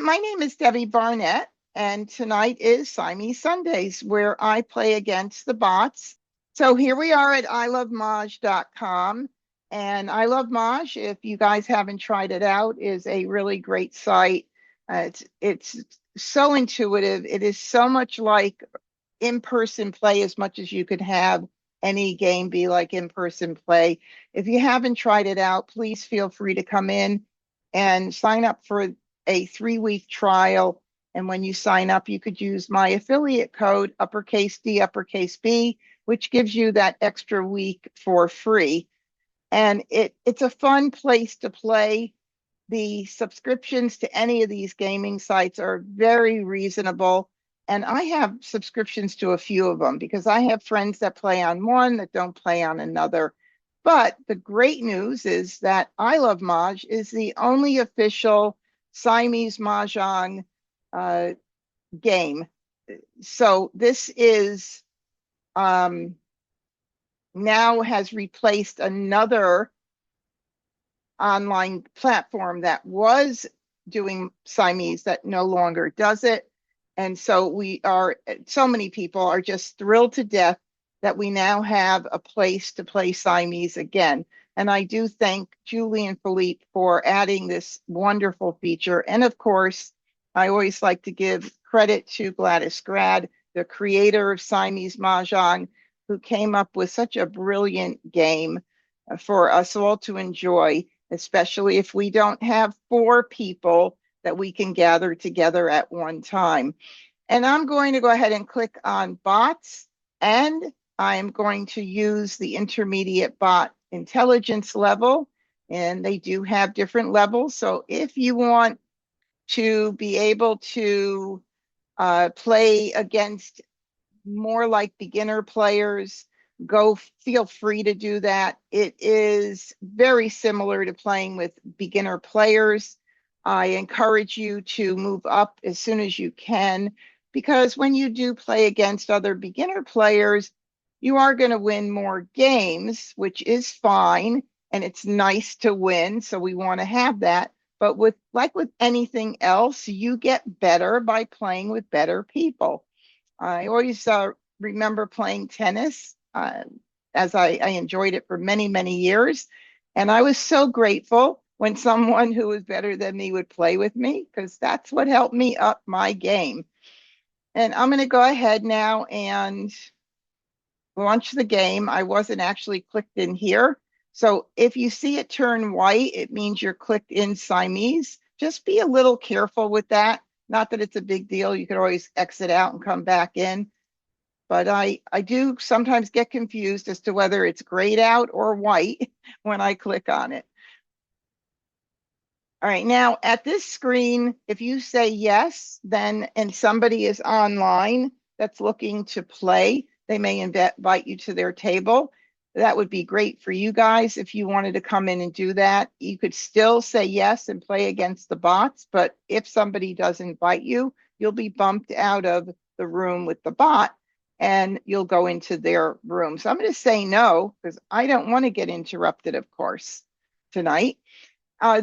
my name is Debbie Barnett, and tonight is Siamese Sundays, where I play against the bots. So here we are at ilovemahj.com, and I Love Maj, if you guys haven't tried it out, is a really great site. It's so intuitive. It is so much like in-person play as much as you could have any game be like in-person play. If you haven't tried it out, please feel free to come in and sign up for a 3-week trial. And when you sign up, you could use my affiliate code, uppercase D, uppercase B, which gives you that extra week for free. And it's a fun place to play. The subscriptions to any of these gaming sites are very reasonable. And I have subscriptions to a few of them because I have friends that play on one that don't play on another. But the great news is that I Love Maj is the only official Siamese Mah Jongg game. So this is now has replaced another online platform that was doing Siamese that no longer does it. And so so many people are just thrilled to death that we now have a place to play Siamese again. And I do thank Julie and Philippe for adding this wonderful feature. And of course, I always like to give credit to Gladys Grad, the creator of Siamese Mah Jongg, who came up with such a brilliant game for us all to enjoy, especially if we don't have 4 people that we can gather together at one time. And I'm going to go ahead and click on bots, and I'm going to use the intermediate bot intelligence level, and they do have different levels. So if you want to be able to play against more like beginner players, feel free to do that. It is very similar to playing with beginner players. I encourage you to move up as soon as you can, because when you do play against other beginner players, you are going to win more games, which is fine, and it's nice to win, so we want to have that. But with anything else, you get better by playing with better people. I always remember playing tennis as I enjoyed it for many, many years. And I was so grateful when someone who was better than me would play with me, because that's what helped me up my game. And I'm going to go ahead now and launch the game. I wasn't actually clicked in here. So if you see it turn white, it means you're clicked in Siamese. Just be a little careful with that. Not that it's a big deal. You could always exit out and come back in. But I do sometimes get confused as to whether it's grayed out or white when I click on it. All right, now at this screen, if you say yes, and somebody is online that's looking to play, they may invite you to their table. That would be great for you guys if you wanted to come in and do that. You could still say yes and play against the bots, but if somebody does invite you, you'll be bumped out of the room with the bot and you'll go into their room. So I'm going to say no, because I don't want to get interrupted, of course, tonight.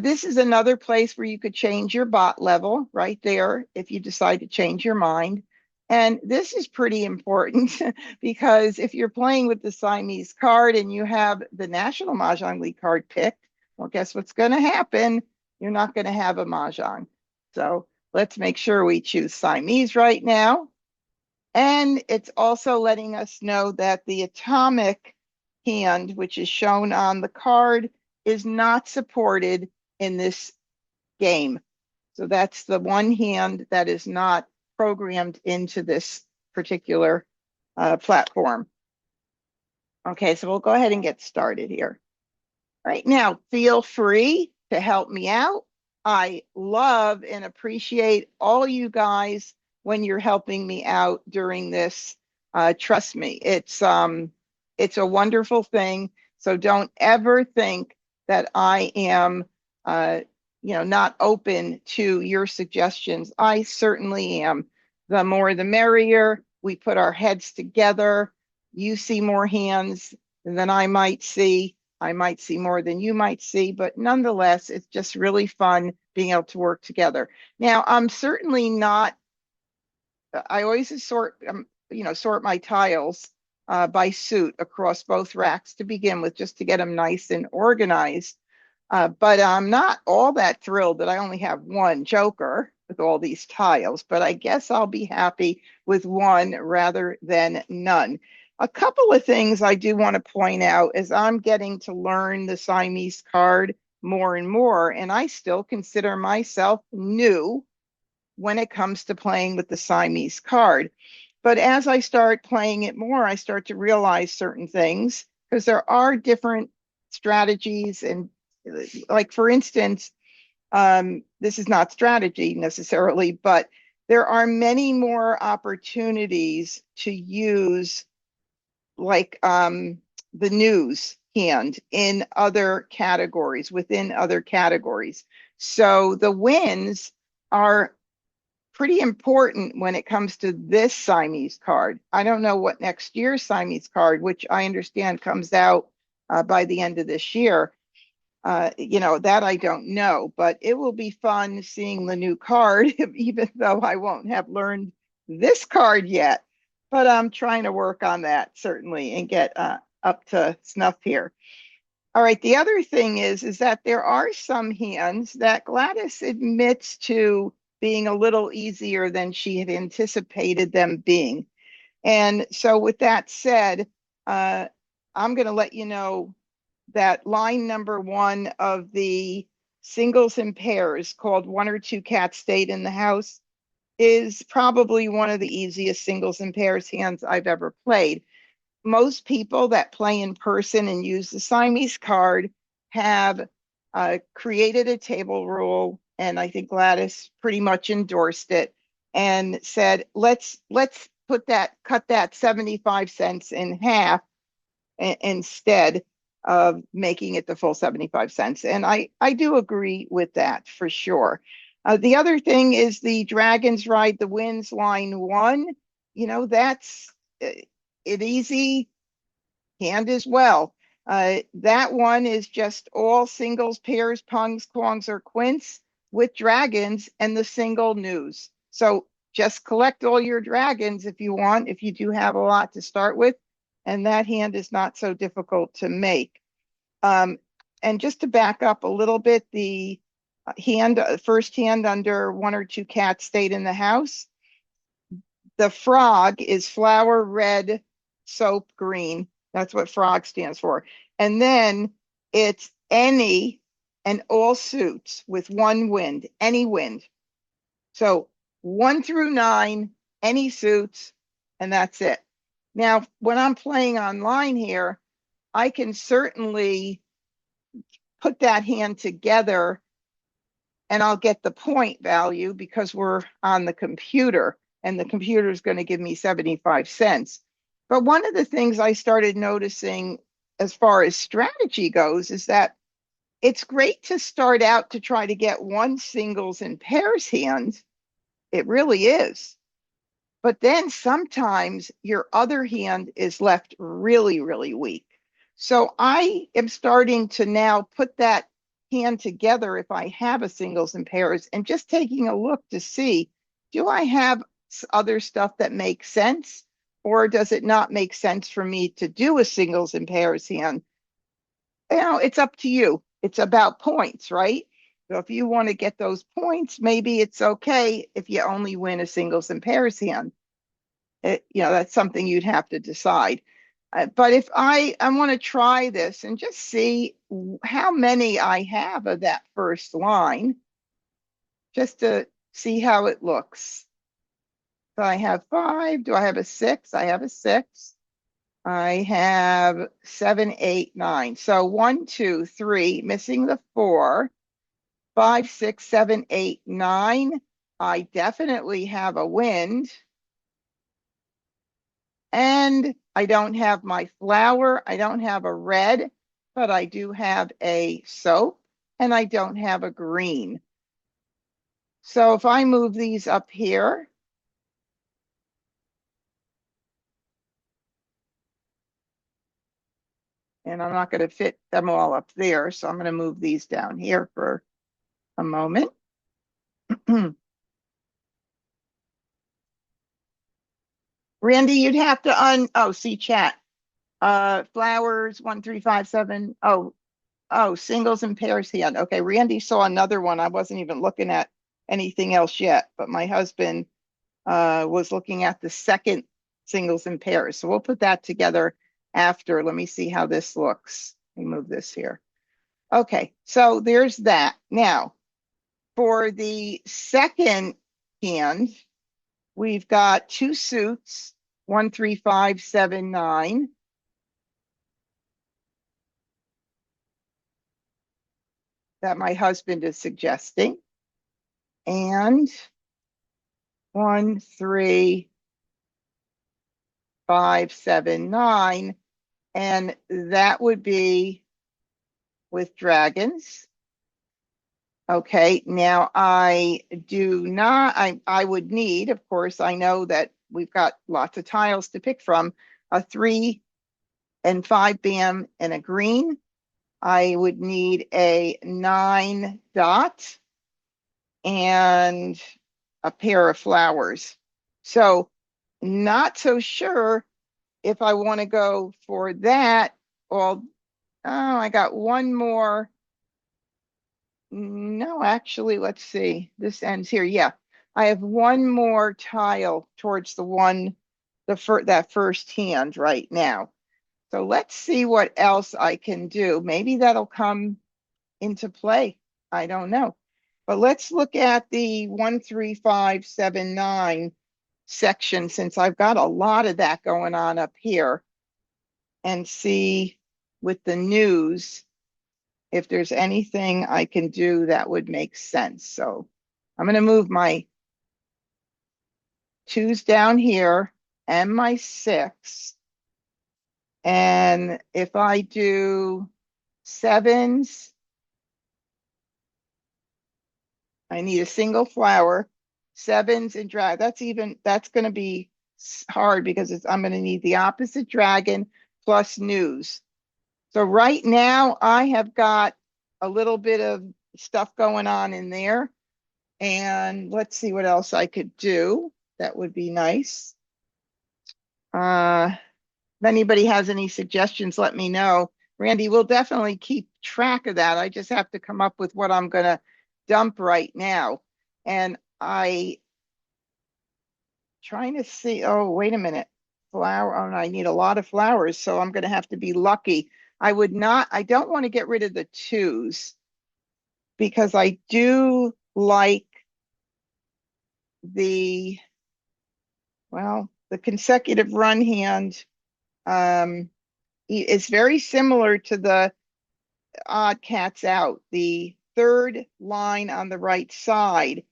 This is another place where you could change your bot level right there if you decide to change your mind. And this is pretty important because if you're playing with the Siamese card and you have the National Mahjong League card picked, well, guess what's going to happen? You're not going to have a Mahjong. So let's make sure we choose Siamese right now. And it's also letting us know that the atomic hand, which is shown on the card, is not supported in this game. So that's the one hand that is not programmed into this particular platform. Okay, so we'll go ahead and get started here. Right now, feel free to help me out. I love and appreciate all you guys when you're helping me out during this. Trust me, it's a wonderful thing. So don't ever think that I am not open to your suggestions. I certainly am. The more the merrier. We put our heads together. You see more hands than I might see. I might see more than you might see, but nonetheless, it's just really fun being able to work together. Now, I'm certainly not, I always sort my tiles by suit across both racks to begin with, just to get them nice and organized. But I'm not all that thrilled that I only have one joker with all these tiles, but I guess I'll be happy with one rather than none. A couple of things I do want to point out as I'm getting to learn the Siamese card more and more, and I still consider myself new when it comes to playing with the Siamese card. But as I start playing it more, I start to realize certain things because there are different strategies. And like, for instance, this is not strategy necessarily, but there are many more opportunities to use like the news hand in other categories, within other categories. So the wins are pretty important when it comes to this Siamese card. I don't know what next year's Siamese card, which I understand comes out by the end of this year. That I don't know, but it will be fun seeing the new card, even though I won't have learned this card yet. But I'm trying to work on that certainly and get up to snuff here. All right, the other thing is that there are some hands that Gladys admits to being a little easier than she had anticipated them being. And so with that said, I'm going to let you know that line number one of the singles and pairs, called One or Two Cats Stayed in the House, is probably one of the easiest singles and pairs hands I've ever played. Most people that play in person and use the Siamese card have created a table rule, and I think Gladys pretty much endorsed it and said, let's cut that 75 cents in half instead of making it the full 75 cents. And I do agree with that for sure. The other thing is the Dragons Ride the Winds line one. That's it easy hand as well. That one is just all singles, pairs, pungs, quongs, or quints with dragons and the single news. So just collect all your dragons if you want, if you do have a lot to start with. And that hand is not so difficult to make. And just to back up a little bit, the first hand under One or Two Cats Stayed in the House, the frog is flower red, soap green. That's what frog stands for. And then it's any and all suits with one wind, any wind. So 1 through 9, any suits, and that's it. Now, when I'm playing online here, I can certainly put that hand together and I'll get the point value because we're on the computer and the computer is going to give me 75 cents. But one of the things I started noticing as far as strategy goes is that it's great to start out to try to get one singles and pairs hand. It really is. But then sometimes your other hand is left really, really weak. So I am starting to now put that hand together if I have a singles and pairs and just taking a look to see, do I have other stuff that makes sense? Or does it not make sense for me to do a singles and pairs hand? It's up to you. It's about points, right? So if you want to get those points, maybe it's okay if you only win a singles and pairs hand. That's something you'd have to decide. But if I want to try this and just see how many I have of that first line, just to see how it looks. So I have 5. Do I have a 6? I have a 6. I have 7, 8, 9. So 1, 2, 3, missing the 4. 5, 6, 7, 8, 9. I definitely have a wind. And I don't have my flower. I don't have a red, but I do have a soap, and I don't have a green. So if I move these up here, And I'm not going to fit them all up there, so I'm going to move these down here for a moment. Randy, you'd have to see chat. Flowers, 1, 3, 5, 7. Oh, singles and pairs hand. Okay, Randy saw another one. I wasn't even looking at anything else yet, but my husband was looking at the second singles and pairs. So we'll put that together after. Let me see how this looks. Let me move this here. Okay, so there's that. Now, for the second hand, we've got 2 suits, 1, 3, 5, 7, 9. That my husband is suggesting. And 1, 3, 5, 7, 9. And that would be with dragons. Okay, now I would need, of course, I know that we've got lots of tiles to pick from, a 3 and 5 bam and a green. I would need a 9 dot and a pair of flowers. So not so sure if I want to go for that. I got one more. No, actually, let's see. This ends here. Yeah, I have one more tile towards that first hand right now. So let's see what else I can do. Maybe that'll come into play. I don't know. But let's look at the 1, 3, 5, 7, 9 section, since I've got a lot of that going on up here, and see with the news if there's anything I can do that would make sense. So I'm going to move my 2s down here and my 6. And if I do 7s, I need a single flower. 7s and drag. That's going to be hard because I'm going to need the opposite dragon plus news. So right now I have got a little bit of stuff going on in there. And let's see what else I could do. That would be nice. If anybody has any suggestions, let me know. Randy, we'll definitely keep track of that. I just have to come up with what I'm going to dump right now. And trying to see, oh, wait a minute. Flower, oh, I need a lot of flowers, so I'm going to have to be lucky. I don't want to get rid of the 2s because I do like the consecutive run hand. It's very similar to the odd cats out. The third line on the right side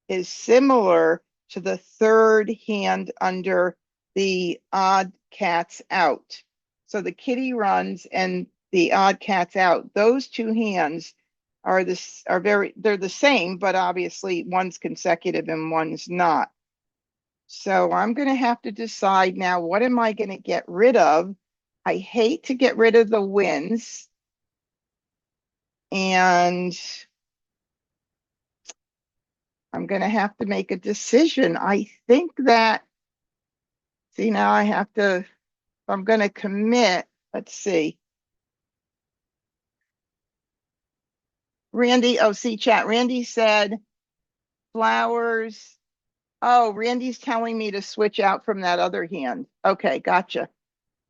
is similar to the third hand under the odd cats out. So the kitty runs and the odd cats out, those 2 hands they're the same, but obviously one's consecutive and one's not. So I'm going to have to decide now, what am I going to get rid of? I hate to get rid of the wins. And I'm going to have to make a decision. I think that, see, now I have to, if I'm going to commit, let's see. Randy, see, chat. Randy said flowers. Oh, Randy's telling me to switch out from that other hand. Okay, gotcha.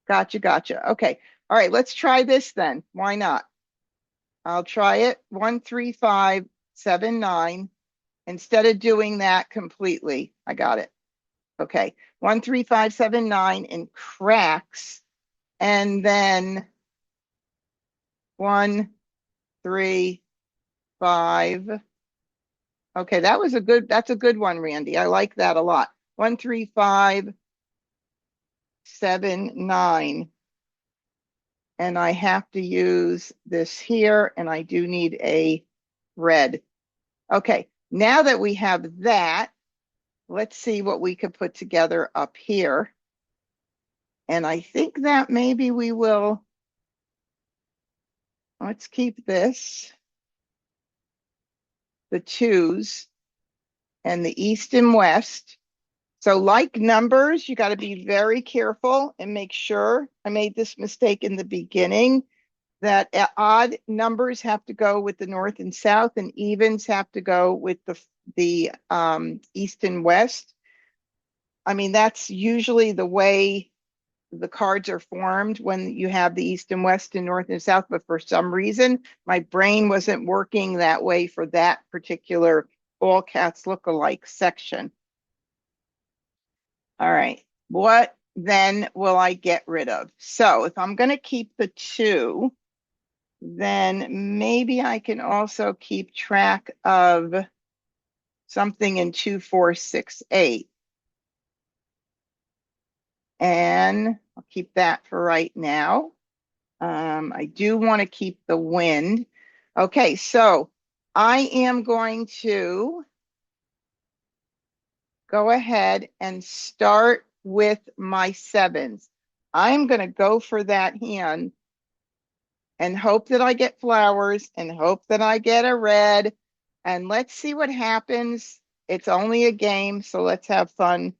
Okay. All right, let's try this then. Why not? I'll try it. 1, 3, 5, 7, 9. Instead of doing that completely, I got it. Okay. 1, 3, 5, 7, 9 in cracks. And then 1, 3, 5. Okay, that's a good one, Randy. I like that a lot. 1, 3, 5, 7, 9. And I have to use this here, and I do need a red. Okay, now that we have that, let's see what we could put together up here. And I think that maybe we will let's keep this, the twos, and the east and west. So like numbers, you got to be very careful and make sure. I made this mistake in the beginning, that odd numbers have to go with the north and south, and evens have to go with the east and west. I mean, that's usually the way the cards are formed when you have the east and west and north and south, but for some reason, my brain wasn't working that way for that particular all cats look alike section. All right, what then will I get rid of? So if I'm going to keep the 2, then maybe I can also keep track of something in 2, 4, 6, 8. And I'll keep that for right now. I do want to keep the wind. Okay, so I am going to go ahead and start with my 7s. I'm going to go for that hand and hope that I get flowers and hope that I get a red. And let's see what happens. It's only a game, so let's have fun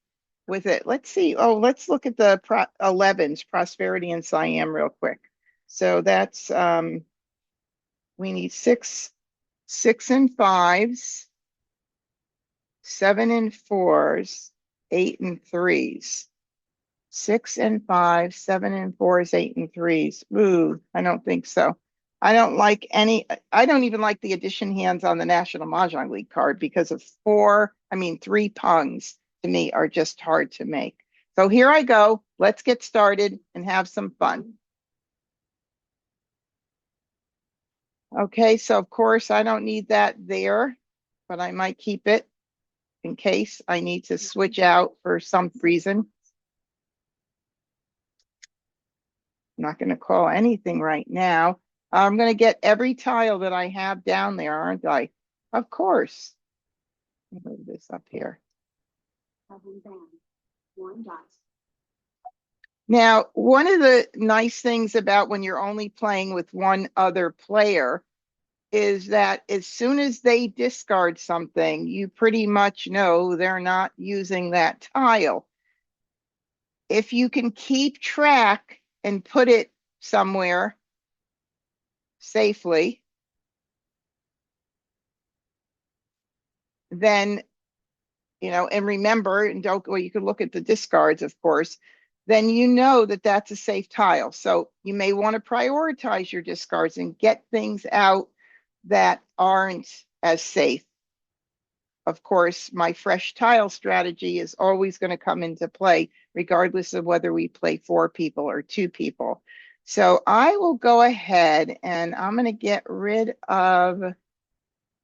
with it. Let's see. Oh, let's look at the 11s, Prosperity and Siam, real quick. So that's, we need 6 and 5s, 7 and 4s, 8 and 3s. 6 and 5, 7 and 4s, 8 and 3s. Ooh, I don't think so. I don't like any, I don't even like the addition hands on the National Mah Jongg League card because of 3 pungs to me are just hard to make. So here I go. Let's get started and have some fun. Okay, so of course I don't need that there, but I might keep it in case I need to switch out for some reason. I'm not going to call anything right now. I'm going to get every tile that I have down there, aren't I? Of course. Move this up here. Now, one of the nice things about when you're only playing with one other player is that as soon as they discard something, you pretty much know they're not using that tile. If you can keep track and put it somewhere safely, then, you know, and remember, and don't, well, you can look at the discards, of course, then you know that that's a safe tile. So you may want to prioritize your discards and get things out that aren't as safe. Of course, my fresh tile strategy is always going to come into play, regardless of whether we play 4 people or 2 people. So I will go ahead and I'm going to get rid of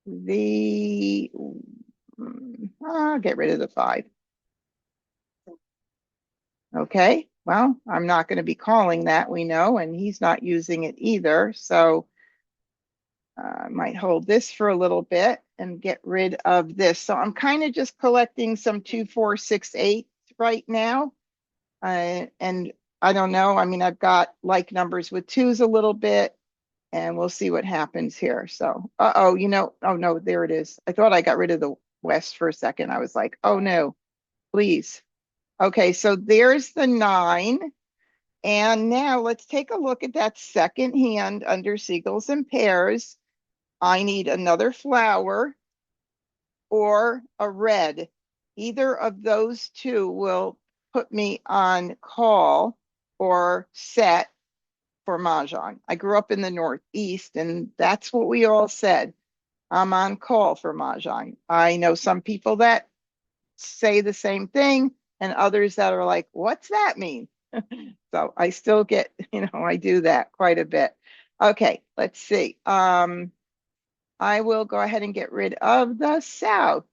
the, I'll get rid of the 5. Okay, well, I'm not going to be calling that, we know, and he's not using it either. So I might hold this for a little bit and get rid of this. So I'm kind of just collecting some 2, 4, 6, 8 right now. And I don't know. I mean, I've got like numbers with 2s a little bit, and we'll see what happens here. So, oh no, there it is. I thought I got rid of the West for a second. I was like, oh no, please. Okay, so there's the 9. And now let's take a look at that second hand under Seagulls and Pears. I need another flower or a red. Either of those 2 will put me on call or set for Mahjong. I grew up in the Northeast, and that's what we all said. I'm on call for Mahjong. I know some people that say the same thing and others that are like, what's that mean? So I still get, I do that quite a bit. Okay, let's see. I will go ahead and get rid of the South.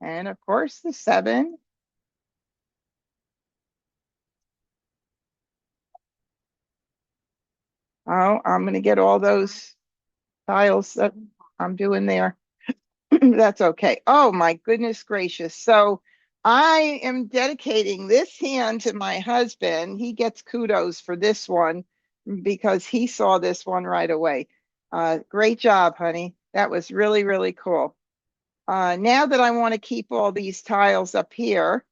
And of course the 7. Oh, I'm going to get all those tiles that I'm doing there. That's okay. Oh my goodness gracious. So I am dedicating this hand to my husband. He gets kudos for this one because he saw this one right away. Great job, honey. That was really, really cool. Now that I want to keep all these tiles up here,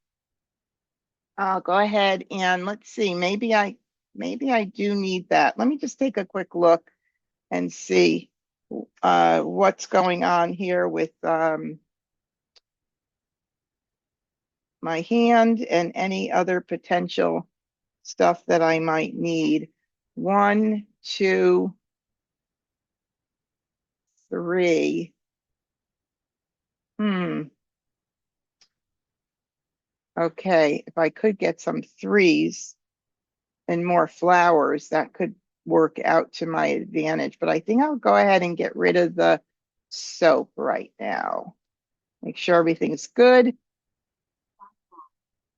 I'll go ahead and let's see. Maybe I do need that. Let me just take a quick look and see what's going on here with my hand and any other potential stuff that I might need. 1, 2, 3. Okay, if I could get some 3s and more flowers, that could work out to my advantage. But I think I'll go ahead and get rid of the soap right now. Make sure everything's good.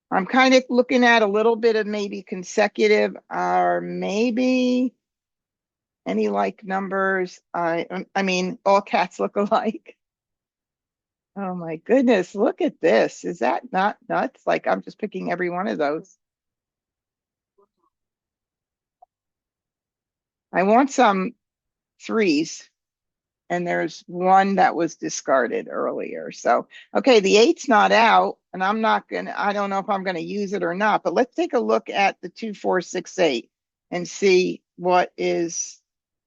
I'm kind of looking at a little bit of maybe consecutive or maybe any like numbers. I mean, all cats look alike. Oh my goodness, look at this. Is that not nuts? Like I'm just picking every one of those. I want some 3s, and there's one that was discarded earlier. So, okay, the 8's not out, and I don't know if I'm gonna use it or not, but let's take a look at the 2, 4, 6, 8 and see what is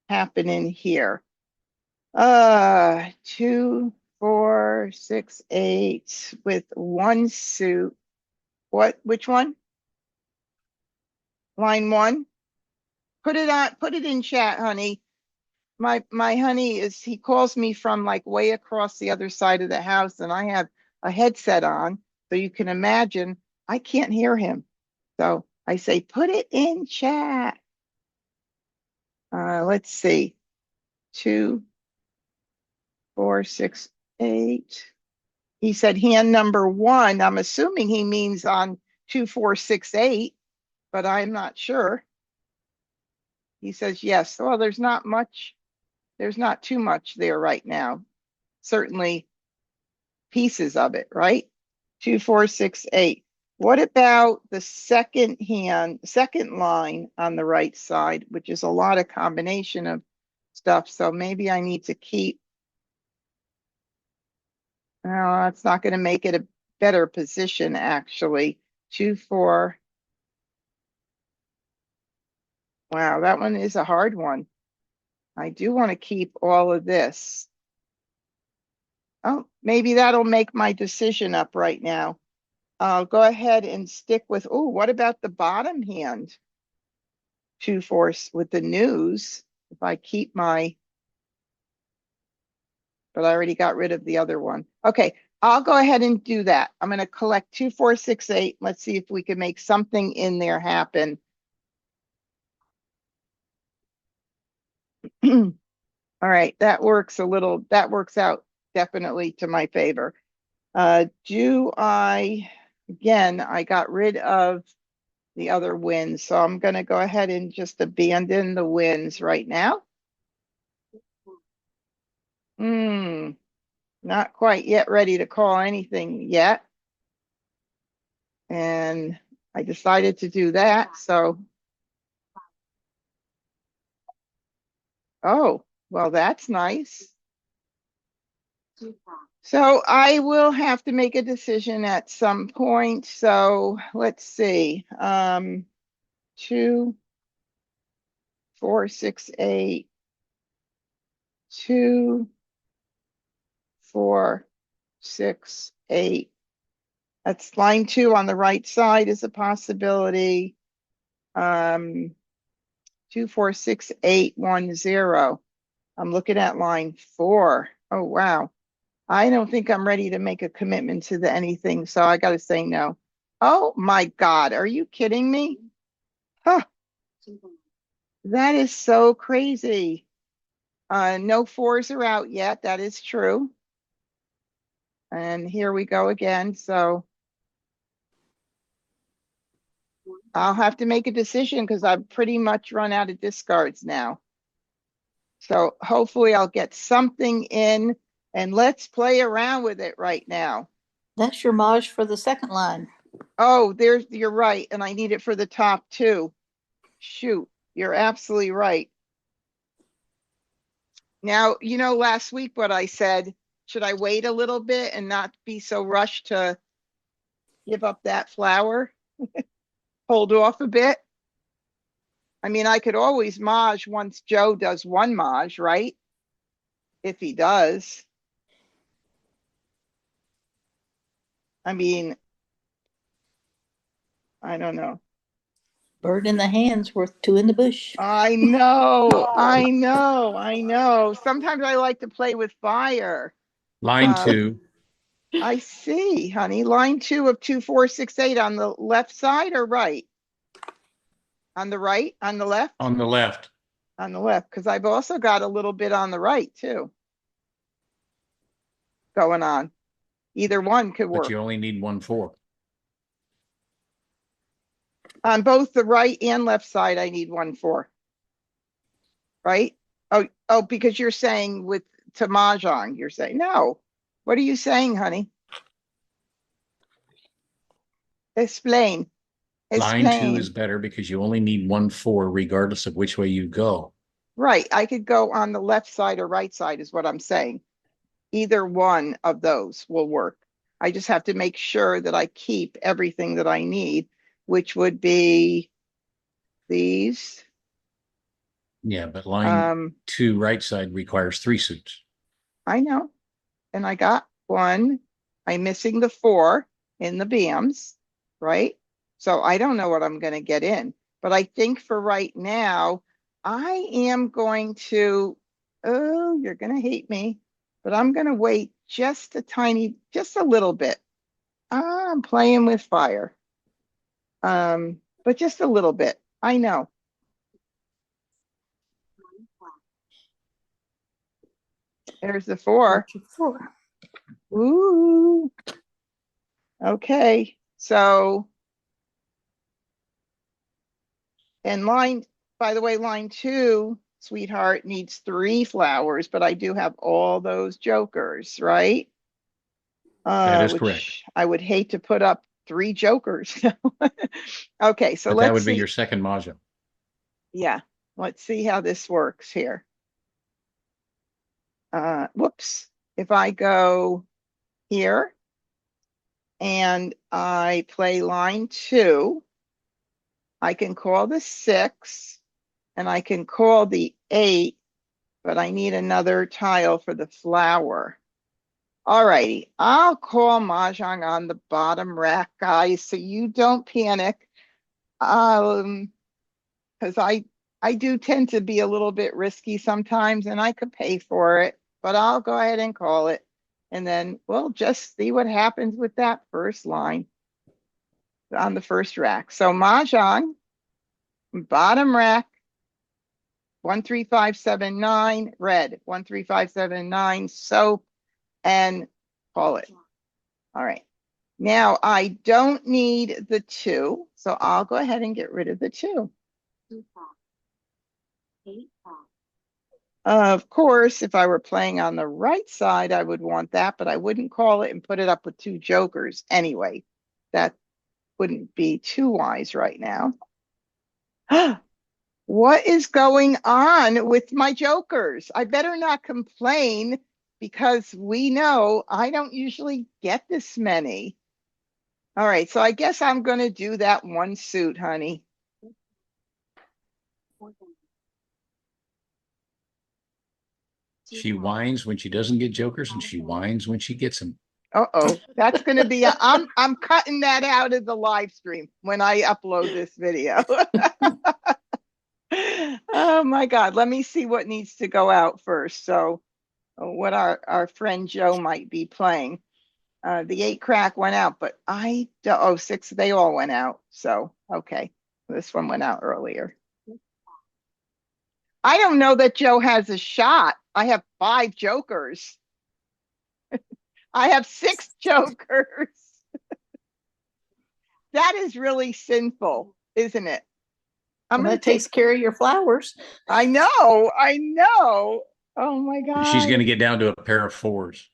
happening here. 2, 4, 6, 8 with one suit. Which one? Line 1? Put it in chat, honey. My honey he calls me from like way across the other side of the house, and I have a headset on, so you can imagine I can't hear him. So I say, put it in chat. Let's see. 2, 4, 6, 8. He said hand number 1. I'm assuming he means on 2, 4, 6, 8, but I'm not sure. He says yes. Well, there's not too much there right now. Certainly pieces of it, right? 2, 4, 6, 8. What about the second line on the right side, which is a lot of combination of stuff. So maybe I need to keep, no, it's not going to make it a better position actually. 2, 4. Wow, that one is a hard one. I do want to keep all of this. Oh, maybe that'll make my decision up right now. I'll go ahead and stick with, oh, what about the bottom hand? 2, 4 with the news. If I keep but I already got rid of the other one. Okay, I'll go ahead and do that. I'm going to collect 2, 4, 6, 8. Let's see if we can make something in there happen. All right, that works out definitely to my favor. Again, I got rid of the other wins, so I'm going to go ahead and just abandon the wins right now. Not quite yet ready to call anything yet. And I decided to do that, so. Oh, well, that's nice. So I will have to make a decision at some point. So let's see. 2, 4, 6, 8. 2, 4, 6, 8. That's line 2 on the right side is a possibility. 2, 4, 6, 8, 1, 0. I'm looking at line 4. Oh, wow. I don't think I'm ready to make a commitment to anything, so I got to say no. Oh my God, are you kidding me? Huh. That is so crazy. No 4s are out yet. That is true. And here we go again. So I'll have to make a decision because I've pretty much run out of discards now. So hopefully I'll get something in, and let's play around with it right now. That's your Maj for the second line. Oh, you're right. And I need it for the top too. Shoot, you're absolutely right. Now, last week what I said, should I wait a little bit and not be so rushed to give up that flower? Hold off a bit? I mean, I could always Maj once Joe does one Maj, right? If he does. I mean, I don't know. Bird in the hand's worth two in the bush. I know, I know, I know. Sometimes I like to play with fire. Line Um, 2 I see, honey. Line 2 of 2468 on the left side or right? On the right? On the left? on the left. On the left, because I've also got a little bit on the right too going on. Either one could But work. you only need 1/4. On both the right and left side, I need 1/4. Right? Oh, because you're saying to Mah Jongg, you're saying no. What are you saying, honey? Explain. Line 2 Explain. is better because you only need 1/4 regardless of which way you go. Right. I could go on the left side or right side, is what I'm saying. Either one of those will work. I just have to make sure that I keep everything that I need, which would be these. Yeah, but line 2 right side requires 3 suits. I know. And I got one. I'm missing the 4 in the BAMs, right? So I don't know what I'm going to get in. But I think for right now, I am going to, oh, you're going to hate me, but I'm going to wait just a little bit. I'm playing with fire. But just a little bit. I know. There's the 4. Four. Ooh. Okay. So, and by the way, line 2, sweetheart, needs 3 flowers, but I do have all those jokers, right? That is Which correct. I would hate to put up 3 jokers. Okay, so But that let's would be see. your second Mah Jongg. Yeah, let's see how this works here. Whoops. If I go here and I play line 2, I can call the 6 and I can call the 8, but I need another tile for the flower. All righty, I'll call Mah Jongg on the bottom rack, guys, so you don't panic. Because I do tend to be a little bit risky sometimes, and I could pay for it, but I'll go ahead and call it, and then we'll just see what happens with that first line on the first rack. So Mah Jongg, bottom rack, 13579, red, 13579, soap, and call it. All right. Now I don't need the 2, so I'll go ahead and get rid of the 2. Of course, if I were playing on the right side, I would want that, but I wouldn't call it and put it up with 2 jokers anyway. That wouldn't be too wise right now. What is going on with my jokers? I better not complain because we know I don't usually get this many. All right, so I guess I'm going to do that 1 suit, honey. She whines when she doesn't get jokers, and she whines when she gets them. Uh-oh, that's going to be I'm cutting that out of the live stream when I upload this video. Oh my God, let me see what needs to go out first. So what our friend Joe might be playing. The 8 crack went out, but 6, they all went out. So, okay, this one went out earlier. I don't know that Joe has a shot. I have 5 jokers. I have 6 jokers. That is really sinful, isn't it? That takes care of your flowers. I know. I know. Oh my God. She's going to get down to a pair of 4s.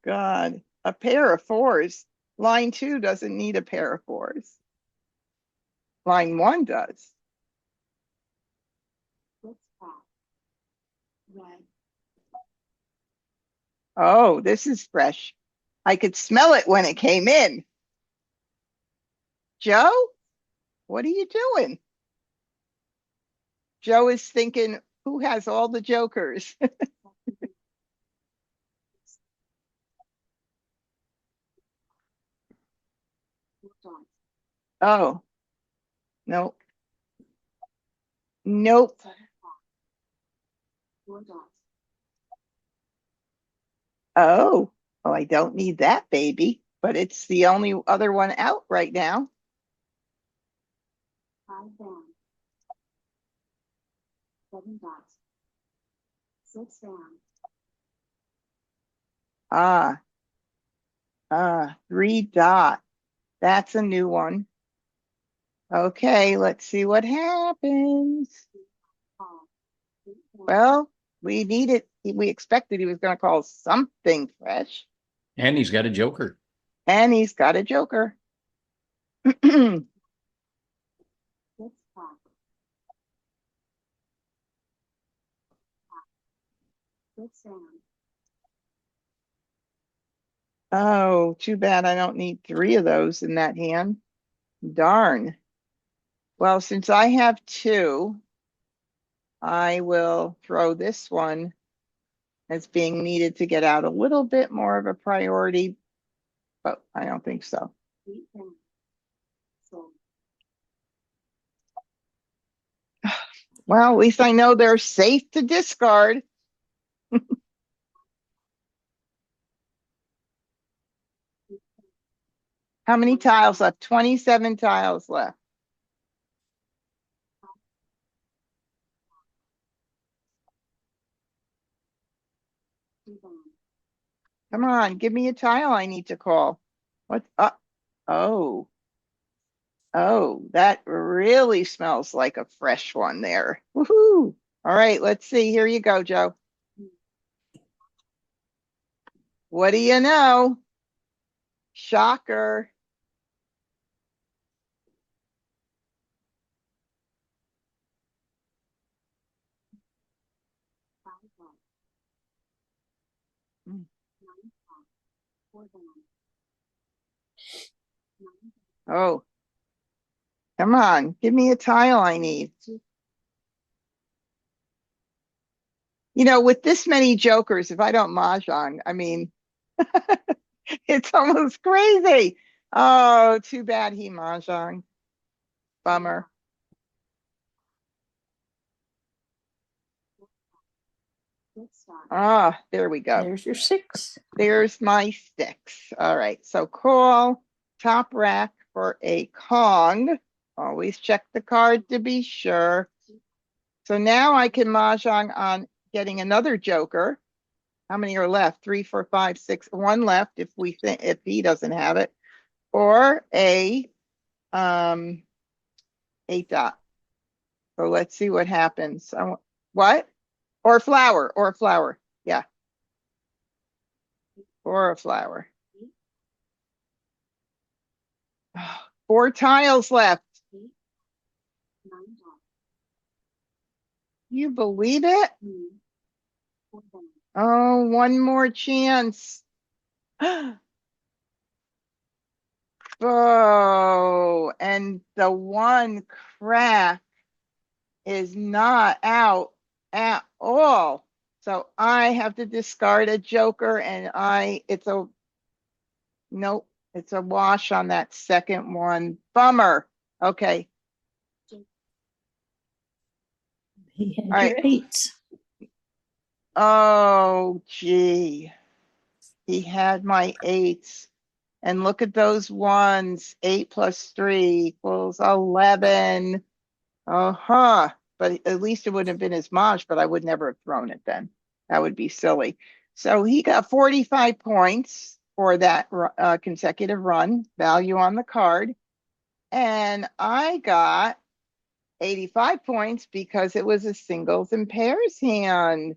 God. A pair of fours. Line 2 doesn't need a pair of fours. Line 1 does. Oh, this is fresh. I could smell it when it came in. Joe, what are you doing? Joe is thinking, who has all the jokers? Oh, nope. Nope. Oh, I don't need that baby, but it's the only other one out right now. Ah, 3 dot. That's a new one. Okay, let's see what happens. Well, we expected he was going to call something fresh. And he's got a joker. And he's got a joker. Oh, too bad I don't need 3 of those in that hand. Darn. Well, since I have 2, I will throw this one as being needed to get out a little bit more of a priority, but I don't think so. Well, at least I know they're safe to discard. How many tiles left? 27 tiles left. Come on, give me a tile I need to call. What? Oh. Oh, that really smells like a fresh one there. Woohoo. All right, let's see. Here you go, Joe. What do you know? Shocker. Oh, come on. Give me a tile I need. You know, with this many jokers, if I don't mahjong, I mean, it's almost crazy. Oh, too bad he mahjong. Bummer. Ah, there we go. There's your 6. There's my 6. All right, so call top rack for a Kong. Always check the card to be sure. So now I can mahjong on getting another joker. How many are left? 3, 4, 5, 6. 1 left if he doesn't have it, or a 8 dot. So let's see what happens. What? Or flower. Yeah. Or a flower. 4 tiles left. You believe it? Oh, 1 more chance. Oh, and the 1 crack is not out at all. So I have to discard a joker, and nope, it's a wash on that second one. Bummer. Okay. He had All your right. 8s. Oh, gee. He had my 8s. And look at those 1s. 8 plus 3 equals 11. Uh-huh. But at least it wouldn't have been his Maj, but I would never have thrown it then. That would be silly. So he got 45 points for that consecutive run, value on the card. And I got 85 points because it was a singles and pairs hand.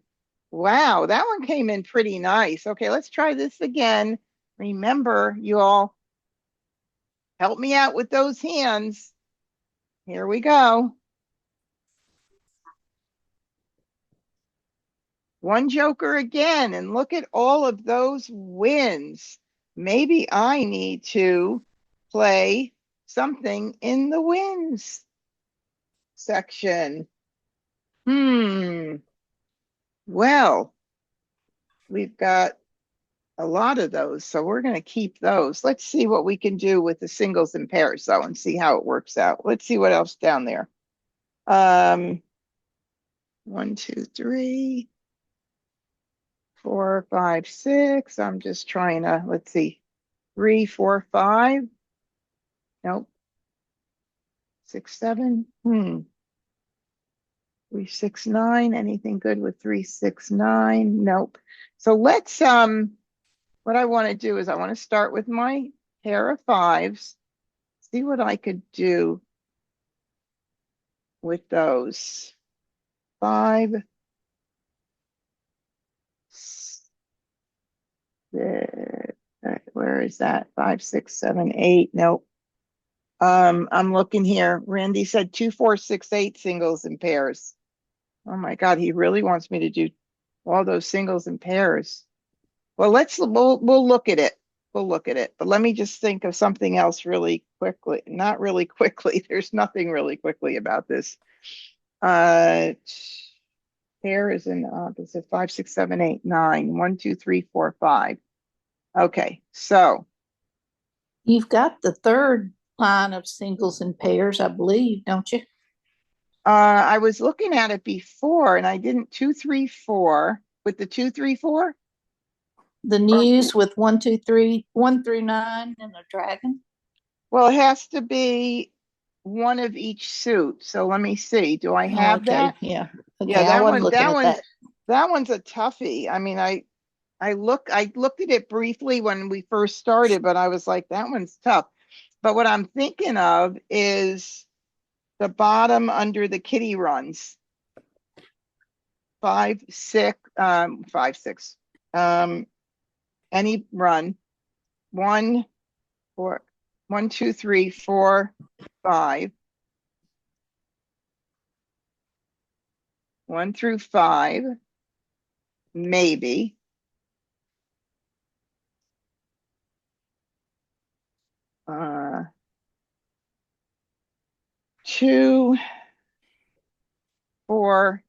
Wow, that one came in pretty nice. Okay, let's try this again. Remember, you all help me out with those hands. Here we go. One joker again, and look at all of those wins. Maybe I need to play something in the wins section. Well, we've got a lot of those, so we're going to keep those. Let's see what we can do with the singles and pairs, though, and see how it works out. Let's see what else down there. 1, 2, 3, 4, 5, 6. I'm just trying to, let's see, 3, 4, 5. Nope. 6, 7. 3, 6, 9. Anything good with 3, 6, 9? Nope. So let's what I want to do is I want to start with my pair of 5s, see what I could do with those. 5, 6, where is that? 5, 6, 7, 8. Nope. I'm looking here. Randy said 2, 4, 6, 8 singles and pairs. Oh my God, he really wants me to do all those singles and pairs. Well, we'll look at it. We'll look at it. But let me just think of something else really quickly. Not really quickly. There's nothing really quickly about this. Pair is in opposite. 5, 6, 7, 8, 9. 1, 2, 3, 4, 5. Okay, so You've got the third line of singles and pairs, I believe, don't you? I was looking at it before and I didn't 2, 3, 4 with the 2, 3, 4. The news with 1, 2, 3, 1 through 9 and a dragon. Well, it has to be one of each suit. So let me see. Do I have that? Yeah. Okay. Yeah, I wasn't looking at that one's a toughie. I mean, I looked at it briefly when we first started, but I was like, that one's tough. But what I'm thinking of is the bottom under the kitty runs. 5, 6, 5, 6. Any run. 1, 4, 1, 2, 3, 4, 5. 1 through 5. Maybe. Uh, 2, 4,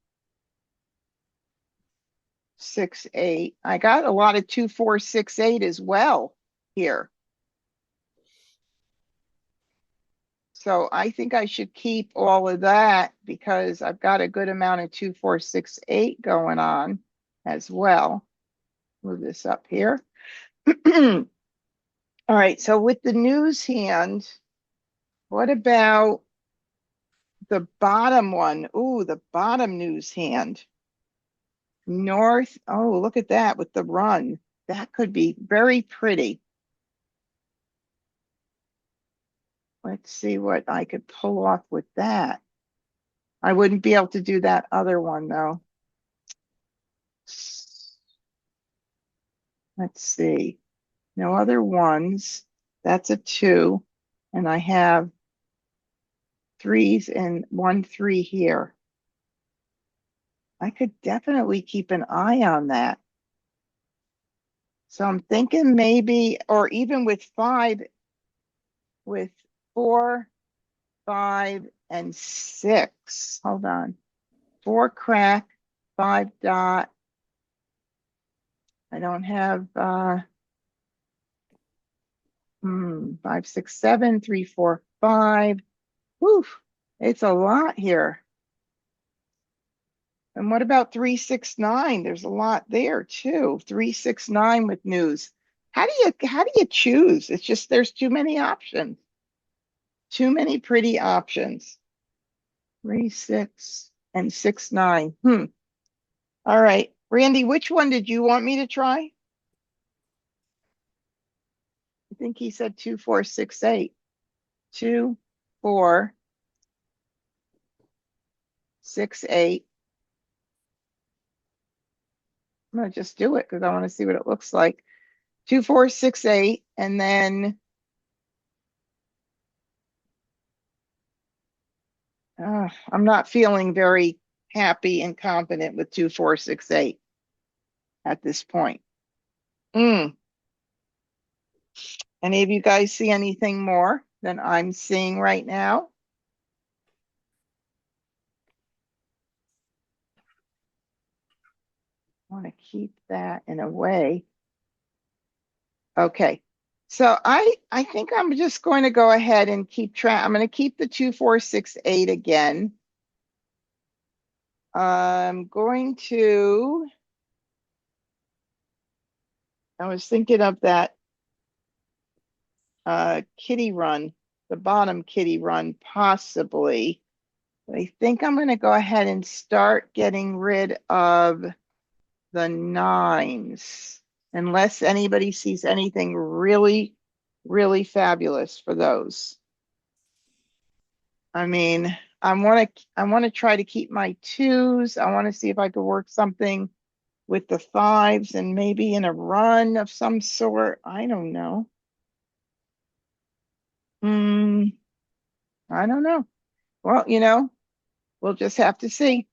6, 8. I got a lot of 2, 4, 6, 8 as well here. So I think I should keep all of that because I've got a good amount of 2, 4, 6, 8 going on as well. Move this up here. All right, so with the news hand, what about the bottom one? Ooh, the bottom news hand. North. Oh, look at that with the run. That could be very pretty. Let's see what I could pull off with that. I wouldn't be able to do that other one though. Let's see. No other ones. That's a 2. And I have 3s and 1, 3 here. I could definitely keep an eye on that. So I'm thinking maybe, or even with 5, with 4, 5, and 6. Hold on. 4 crack, 5 dot. I don't have 5, 6, 7, 3, 4, 5. Whew, it's a lot here. And what about 3, 6, 9? There's a lot there too. 3, 6, 9 with news. How do you choose? It's just there's too many options. Too many pretty options. 3, 6, and 6, 9. All right. Randy, which one did you want me to try? I think he said 2, 4, 6, 8. 2, 4, 6, 8. I'm gonna just do it because I want to see what it looks like. 2, 4, 6, 8, and then I'm not feeling very happy and confident with 2, 4, 6, 8 at this point. Any of you guys see anything more than I'm seeing right now? I want to keep that in a way. Okay. So I think I'm just going to go ahead and keep track. I'm going to keep the 2, 4, 6, 8 again. I'm going to, I was thinking of that kitty run, the bottom kitty run possibly. But I think I'm going to go ahead and start getting rid of the 9s, unless anybody sees anything really, really fabulous for those. I mean, I want to try to keep my 2s. I want to see if I could work something with the 5s and maybe in a run of some sort. I don't know. I don't know. Well, we'll just have to see.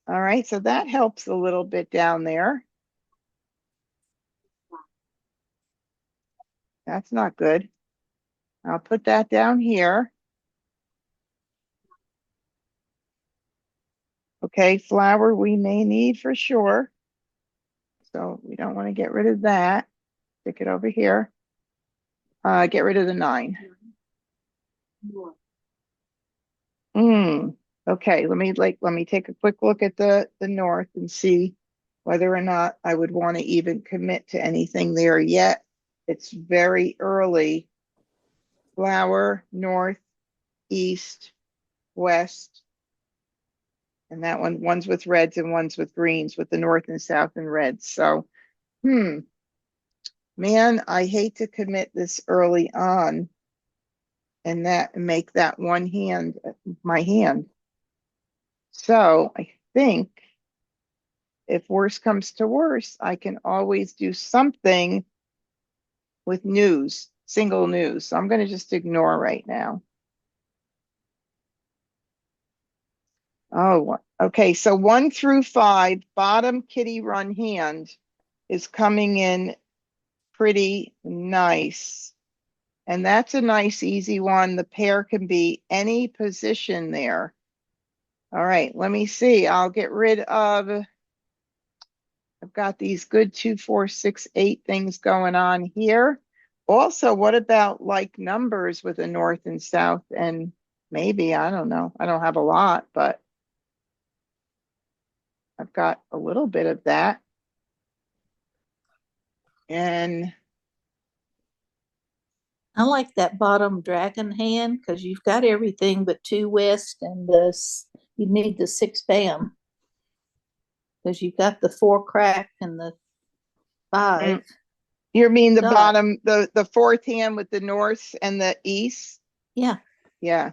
All right, so that helps a little bit down there. That's not good. I'll put that down here. Okay, flour we may need for sure. So we don't want to get rid of that. Stick it over here. Get rid of the 9. Okay, let me take a quick look at the north and see whether or not I would want to even commit to anything there yet. It's very early. Flour, north, east, west. And that one's with reds and one's with greens, with the north and south and reds. So, man, I hate to commit this early on and make that one hand my hand. So I think if worse comes to worse, I can always do something with news, single news. So I'm going to just ignore right now. Oh, okay. So 1 through 5, bottom kitty run hand is coming in pretty nice. And that's a nice, easy one. The pair can be any position there. All right, let me see. I'll get rid of, I've got these good 2, 4, 6, 8 things going on here. Also, what about like numbers with a north and south? And maybe, I don't know. I don't have a lot, but I've got a little bit of that. And I like that bottom dragon hand because you've got everything but 2 west and you need the 6 bam because you've got the 4 crack and the 5. You mean the dot. bottom, the fourth hand with the north and the east? Yeah. Yeah.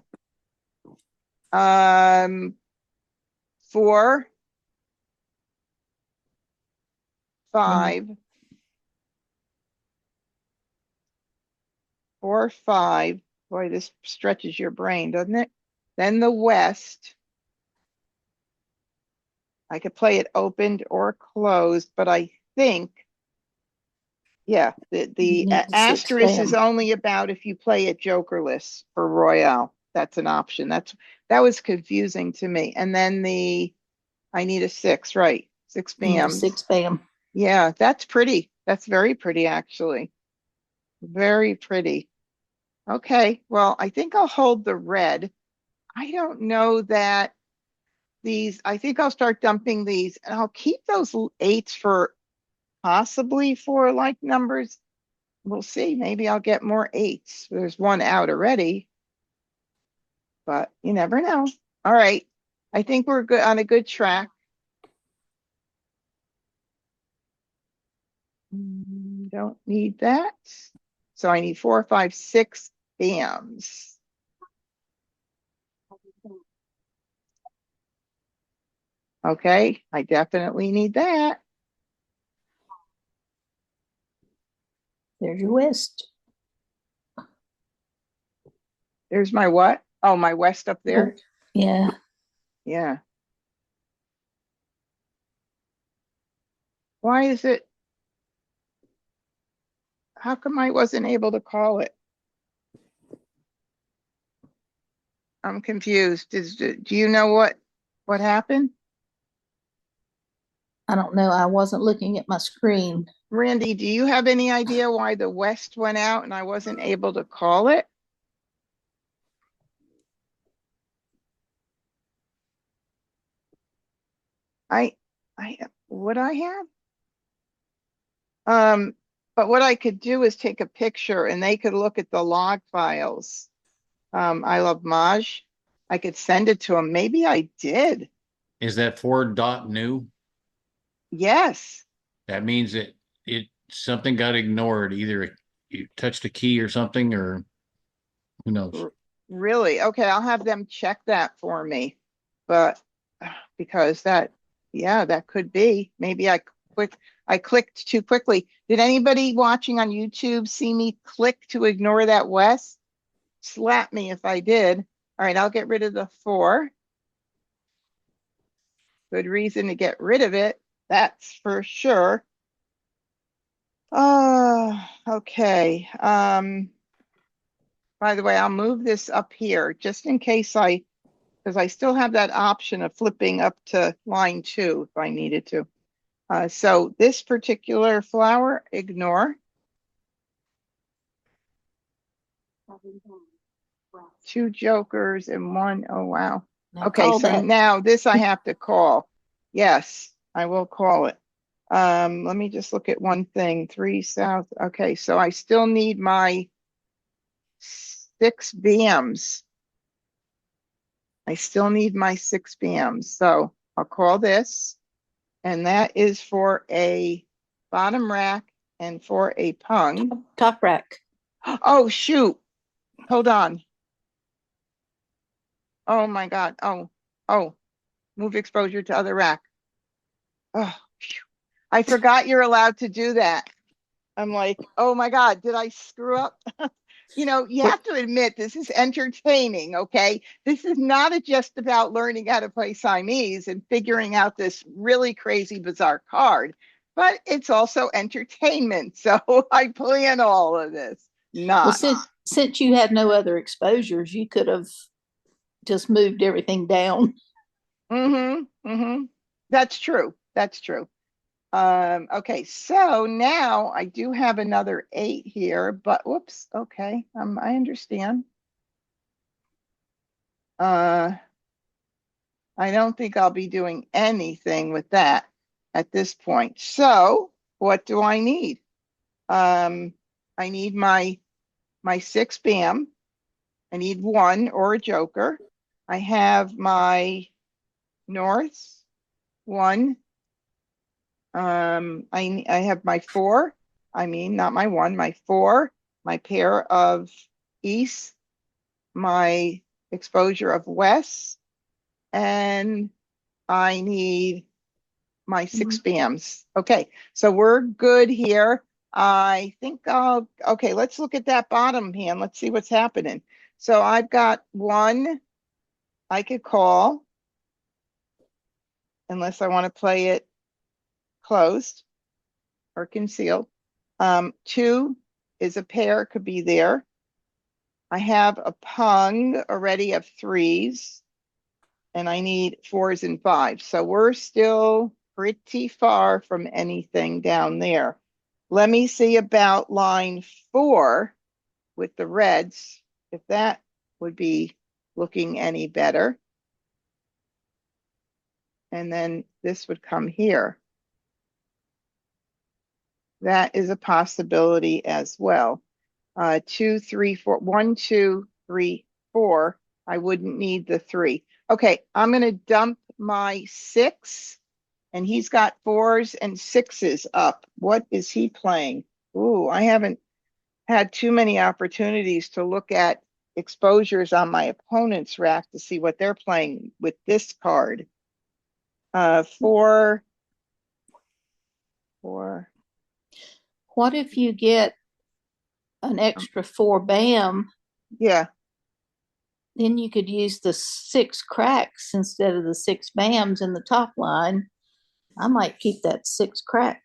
4, 5, 4, 5. Boy, this stretches your brain, doesn't it? Then the west. I could play it opened or closed, but I think, yeah, the asterisk is only about if you play it jokerless for Royale. That's an option. That was confusing to me. And then I need a 6, right? 6 bams. 6 bam. Yeah, that's pretty. That's very pretty, actually. Very pretty. Okay, well, I think I'll hold the red. I don't know that I think I'll start dumping these and I'll keep those 8s for possibly for like numbers. We'll see. Maybe I'll get more 8s. There's one out already, but you never know. All right. I think we're good on a good track. Don't need that. So I need 4, 5, 6 bams. Okay, I definitely need that. There's your west. There's my what? Oh, my west up there. Yeah. Yeah. Why is it? How come I wasn't able to call it? I'm confused. Do you know what happened? I don't know. I wasn't looking at my screen. Randy, do you have any idea why the west went out and I wasn't able to call it? I would I have? But what I could do is take a picture and they could look at the log files. I love Maj. I could send it to them. Maybe I did. Is that 4.new? Yes. That means that something got ignored. Either you touched a key or something, or who knows? Really? Okay, I'll have them check that for me. But because yeah, that could be. Maybe I clicked too quickly. Did anybody watching on YouTube see me click to ignore that west? Slap me if I did. All right, I'll get rid of the 4. Good reason to get rid of it. That's for sure. Oh, okay. By the way, I'll move this up here just in case because I still have that option of flipping up to line 2 if I needed to. So this particular flower, ignore. 2 jokers and 1. Oh, wow. Now Okay, so that. now this I have to call. Yes, I will call it. Let me just look at one thing. 3 south. Okay, so I still need my 6 BMs. I still need my 6 BMs. So I'll call this. And that is for a bottom rack and for a pung. Top rack. Oh, shoot. Hold on. Oh my God. Oh, move exposure to other rack. Oh, phew. I forgot you're allowed to do that. I'm like, oh my God, did I screw up? You have to admit this is entertaining, okay? This is not just about learning how to play Siamese and figuring out this really crazy, bizarre card, but it's also entertainment. So I plan all of this. Well, Not. since you had no other exposures, you could have just moved everything down. That's true. That's true. Okay, so now I do have another 8 here, but whoops, okay, I understand. I don't think I'll be doing anything with that at this point. So what do I need? I need my 6 BAM. I need 1 or a joker. I have my north 1. I have my 4. I mean, not my 1, my 4, my pair of east, my exposure of west, and I need my 6 BAMs. Okay, so we're good here. I think okay, let's look at that bottom hand. Let's see what's happening. So I've got 1 I could call, unless I want to play it closed or concealed. 2 is a pair, could be there. I have a pung already of 3s, and I need 4s and 5s. So we're still pretty far from anything down there. Let me see about line 4 with the reds, if that would be looking any better. And then this would come here. That is a possibility as well. 2, 3, 4, 1, 2, 3, 4. I wouldn't need the 3. Okay, I'm going to dump my 6, and he's got 4s and 6s up. What is he playing? Ooh, I haven't had too many opportunities to look at exposures on my opponent's rack to see what they're playing with this card. Four. What if you get an extra 4 BAM? Yeah. Then you could use the 6 cracks instead of the 6 BAMs in the top line. I might keep that 6 crack.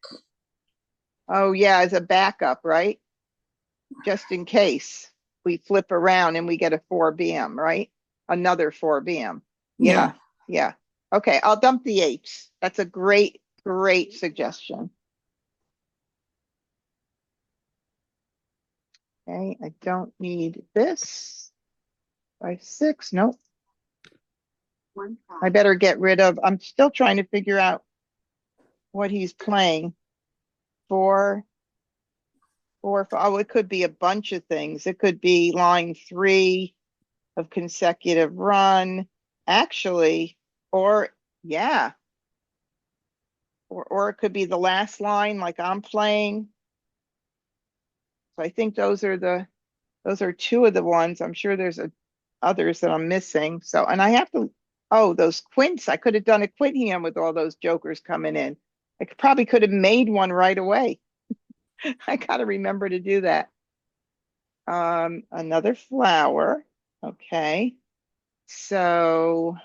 Oh, yeah, as a backup, right? Just in case we flip around and we get a 4 BM, right? Another 4 BM. Yeah. Yeah. Okay, I'll dump the 8s. That's a great suggestion. Okay, I don't need this. 5, 6, nope. I better get rid of, I'm still trying to figure out what he's playing. 4, 4, 5. Oh, it could be a bunch of things. It could be line 3 of consecutive run, actually, or yeah. Or it could be the last line like I'm playing. So I think those are 2 of the ones. I'm sure there's others that I'm missing. So, and I have to, oh, those quints. I could have done a quint hand with all those jokers coming in. I probably could have made one right away. I got to remember to do that. Another flower. Okay. So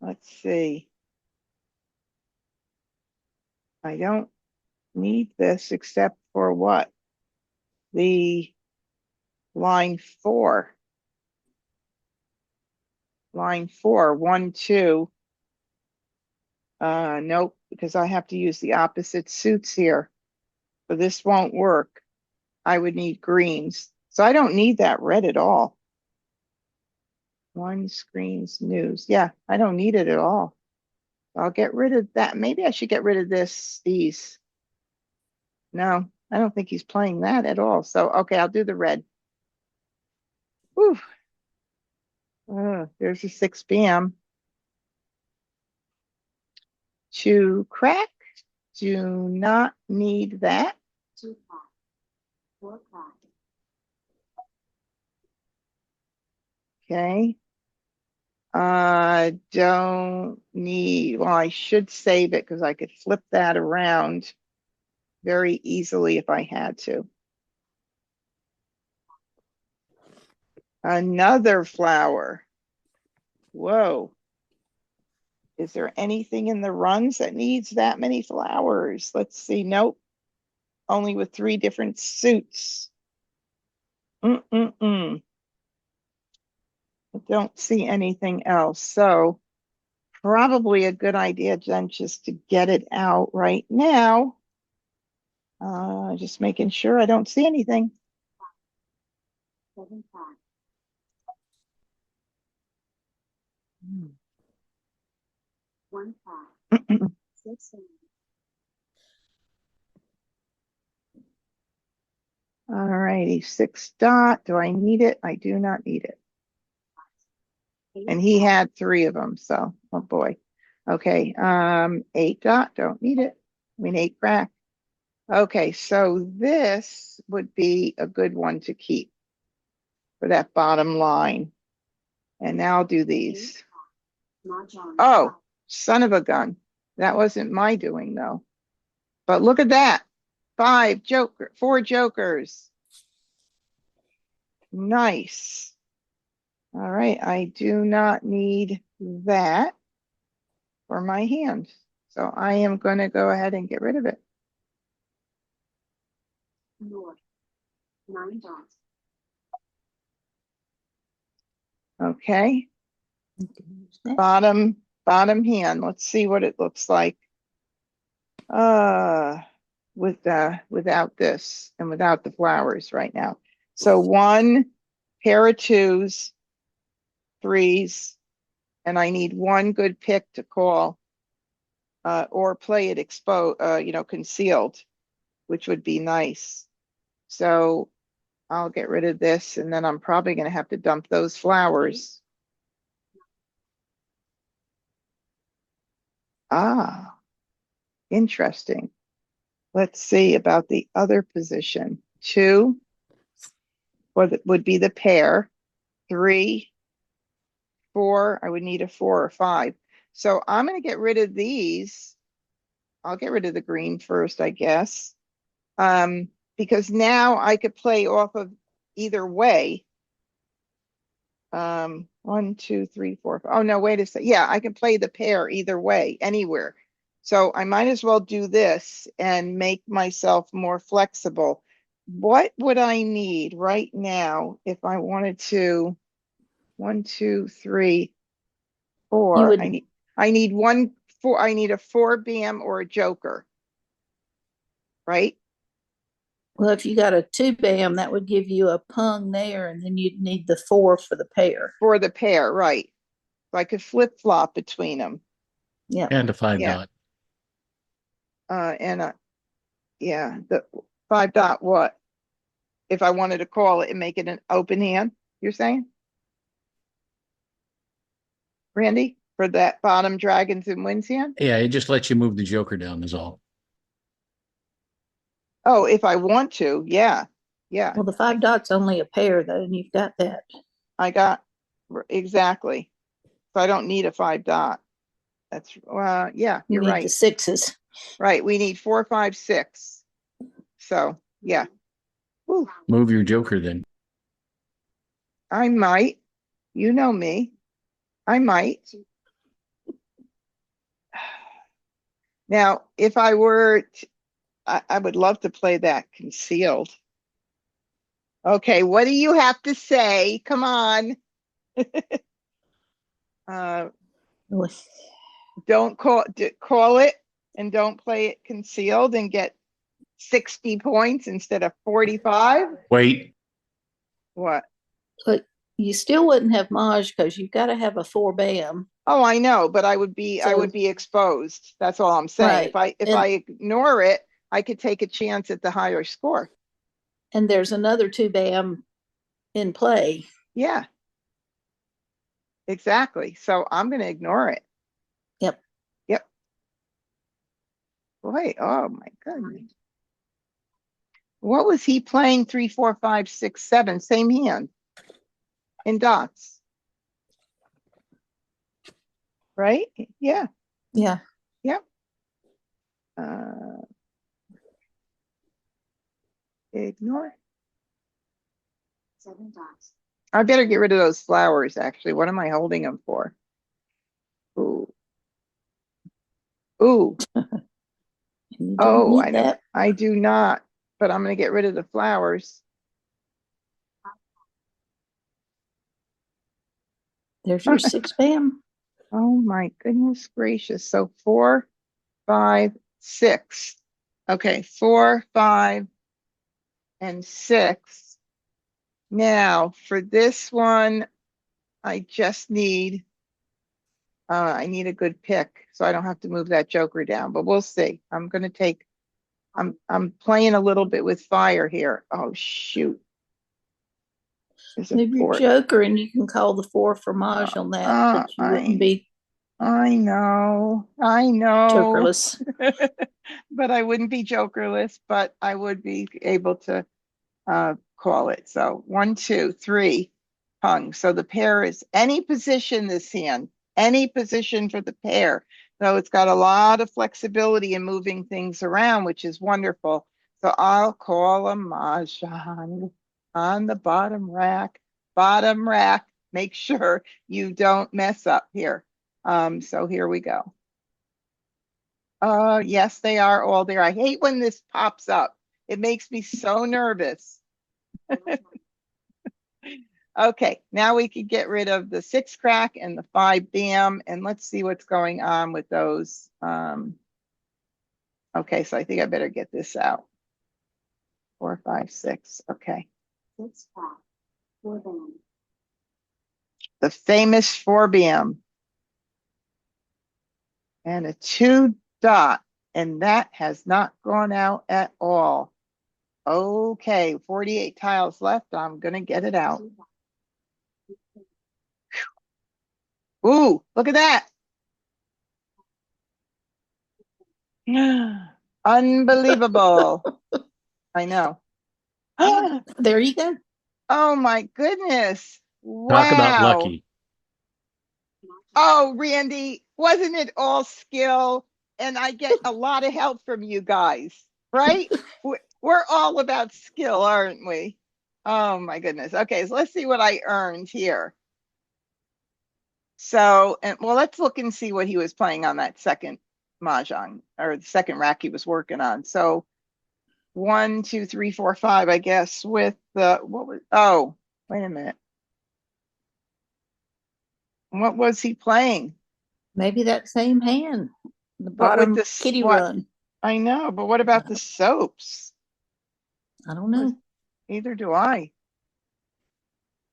let's see. I don't need this except for what? The line 4. Line 4, 1, 2. Nope, because I have to use the opposite suits here. So this won't work. I would need greens. So I don't need that red at all. 1 screens news. Yeah, I don't need it at all. I'll get rid of that. Maybe I should get rid of these. No, I don't think he's playing that at all. So, okay, I'll do the red. Whew. There's a 6 BM. 2 crack. Do not need that. 2 crack. 4 crack. Okay. Don't need, well, I should save it because I could flip that around very easily if I had to. Another flower. Whoa. Is there anything in the runs that needs that many flowers? Let's see. Nope. Only with 3 different suits. I don't see anything else. So probably a good idea then just to get it out right now. Just making sure I don't see anything. 7 crack. 1 crack. 6 BAM. All righty, 6 dot. Do I need it? I do not need it. And he had 3 of them, so oh boy. Okay, 8 dot. Don't need it. I mean 8 crack. Okay, so this would be a good one to keep for that bottom line. And now I'll do these. Mah Jongg. Oh, son of a gun. That wasn't my doing though. But look at that. 4 jokers. Nice. All right, I do not need that for my hand. So I am going to go ahead and get rid of it. North. 9 dots. Okay. Bottom hand. Let's see what it looks like. Without this and without the flowers right now. So 1 pair of 2s, 3s, and I need 1 good pick to call or play it concealed, which would be nice. So I'll get rid of this and then I'm probably going to have to dump those flowers. Ah, interesting. Let's see about the other position. 2 would be the pair. 3, 4, I would need a 4 or 5. So I'm gonna get rid of these. I'll get rid of the green first, I guess. Because now I could play off of either way. 1, 2, 3, 4. Oh no, wait a second. Yeah, I can play the pair either way, anywhere. So I might as well do this and make myself more flexible. What would I need right now if I wanted to? 1, 2, 3, 4. would- I need I need a 4 bam or a joker. Right? Well, if you got a 2-bam, that would give you a pung there, and then you'd need the 4 for the pair. For the pair, right. So I could flip flop between them. Yeah. And a 5 Yeah. dot. Yeah, the 5 dot what? If I wanted to call it and make it an open hand, you're saying? Randy, for that bottom dragons and winds hand? Yeah, it just lets you move the joker down is all. Oh, if I want to, yeah. Yeah, Well, the 5 dot's only a pair though, and you've got that. I got exactly. So I don't need a 5 dot. That's yeah, You you're need right. the 6s. Right, we need 4, 5, 6. So yeah. Whew, Move your joker then. I might. You know me. I might. Now, if I were, I would love to play that concealed. Okay, what do you have to say? Come on. Don't call it and don't play it concealed and get 60 points instead of 45. Wait, What? But you still wouldn't have Maj because you've got to have a 4-bam. Oh, I know, but I would be exposed. That's all I'm saying. Right. If I ignore it, I could take a chance at the higher score. And there's another 2-bam in play. Yeah. Exactly. So I'm going to ignore it. Yep. Yep. Boy, oh my goodness. What was he playing? 3, 4, 5, 6, 7. Same hand. In dots. Right? Yeah. Yeah. Yep. Ignore. 7 dots. I better get rid of those flowers, actually. What am I holding them for? Ooh. Ooh. You don't Oh, need that. I do not, but I'm going to get rid of the flowers. There's your 6-bam. Oh my goodness gracious. So 4, 5, 6. Okay, 4, 5, and 6. Now for this one, I just need I need a good pick so I don't have to move that joker down, but we'll see. I'm playing a little bit with fire here. Oh shoot. Move your joker and you can call the 4 for Maj on that. But you wouldn't be I know. jokerless. But I wouldn't be jokerless, but I would be able to call it. So 1, 2, 3 hung. So the pair is any position this hand, any position for the pair. So it's got a lot of flexibility in moving things around, which is wonderful. So I'll call a Mah Jongg on the bottom rack. Bottom rack. Make sure you don't mess up here. So here we go. Yes, they are all there. I hate when this pops up. It makes me so nervous. Okay, now we can get rid of the 6 crack and the 5 bam, and let's see what's going on with those. Okay, so I think I better get this out. 4, 5, 6. Okay. 6 crack. 4 bam. The famous 4 bam. And a 2 dot, and that has not gone out at all. Okay, 48 tiles left. I'm gonna get it out. Ooh, look at that. Unbelievable. I know. There you go. Oh my goodness. talk about Wow. lucky. Oh, Randy, Wasn't it all skill? And I get a lot of help from you guys, right? We're all about skill, aren't we? Oh my goodness. Okay, so let's see what I earned here. So, and well, let's look and see what he was playing on that second mahjong or the second rack he was working on. So 1, 2, 3, 4, 5, I guess, with the what was wait a minute. What was he playing? Maybe that same hand, the But with bottom this kitty what run. I know, but what about the soaps? I don't know. Neither do I.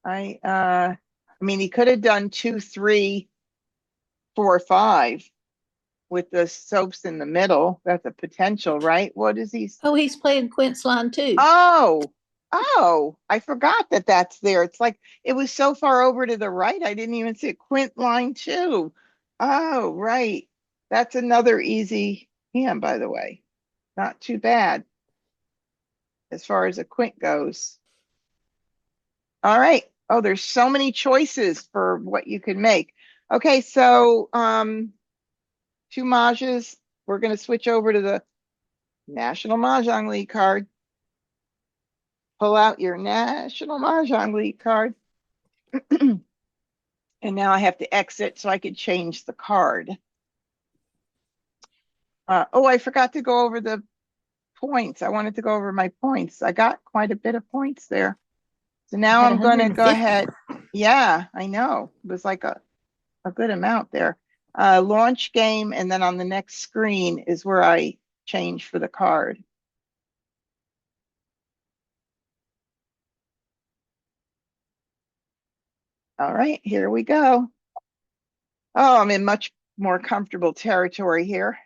I mean he could have done 2, 3, 4, 5 with the soaps in the middle. That's a potential, right? What is he? Oh, he's playing quince line too. Oh, I forgot that that's there. It's like it was so far over to the right. I didn't even see it. Quint line 2. Oh, right. That's another easy hand, by the way. Not too bad as far as a quint goes. All right. Oh, there's so many choices for what you could make. Okay, so 2 Mahjas. We're going to switch over to the National Mah Jongg League card. Pull out your National Mah Jongg League card. And now I have to exit so I could change the card. Oh, I forgot to go over the points. I wanted to go over my points. I got quite a bit of points there. So now I'm going to go ahead. Yeah, I know. It was like a good amount there. Launch game, and then on the next screen is where I change for the card. All right, here we go. Oh, I'm in much more comfortable territory here.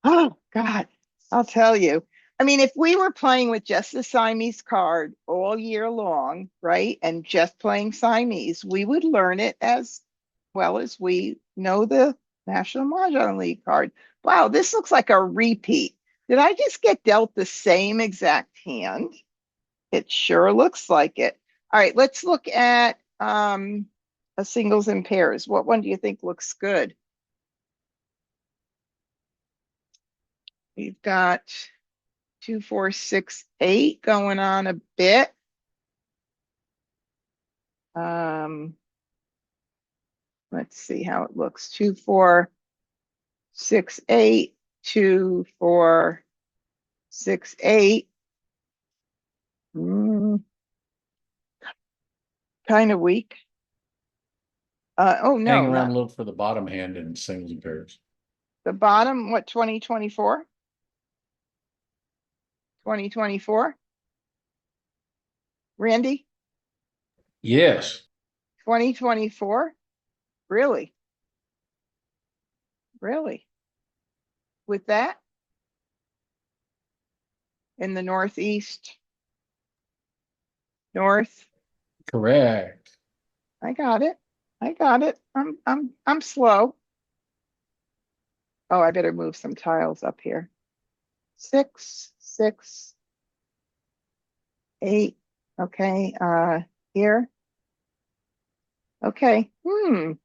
Oh, God, I'll tell you. I mean, if we were playing with just the Siamese card all year long, right, and just playing Siamese, we would learn it as well as we know the National Mah Jongg League card. Wow, this looks like a repeat. Did I just get dealt the same exact hand? It sure looks like it. All right, let's look at a singles and pairs. What one do you think looks good? We've got 2, 4, 6, 8 going on a bit. Let's see how it looks. 2, 4, 6, 8, 2, 4, 6, 8. Kind of weak. Oh Hang no, around a not little for the bottom hand in singles and pairs. the bottom. What, 2024? 2024? Randy? Yes. 2024? Really? Really? With that? In the Northeast? North? Correct. I got it. I got it. I'm slow. Oh, I better move some tiles up here. 6, 6, 8. Okay, here. Okay. There's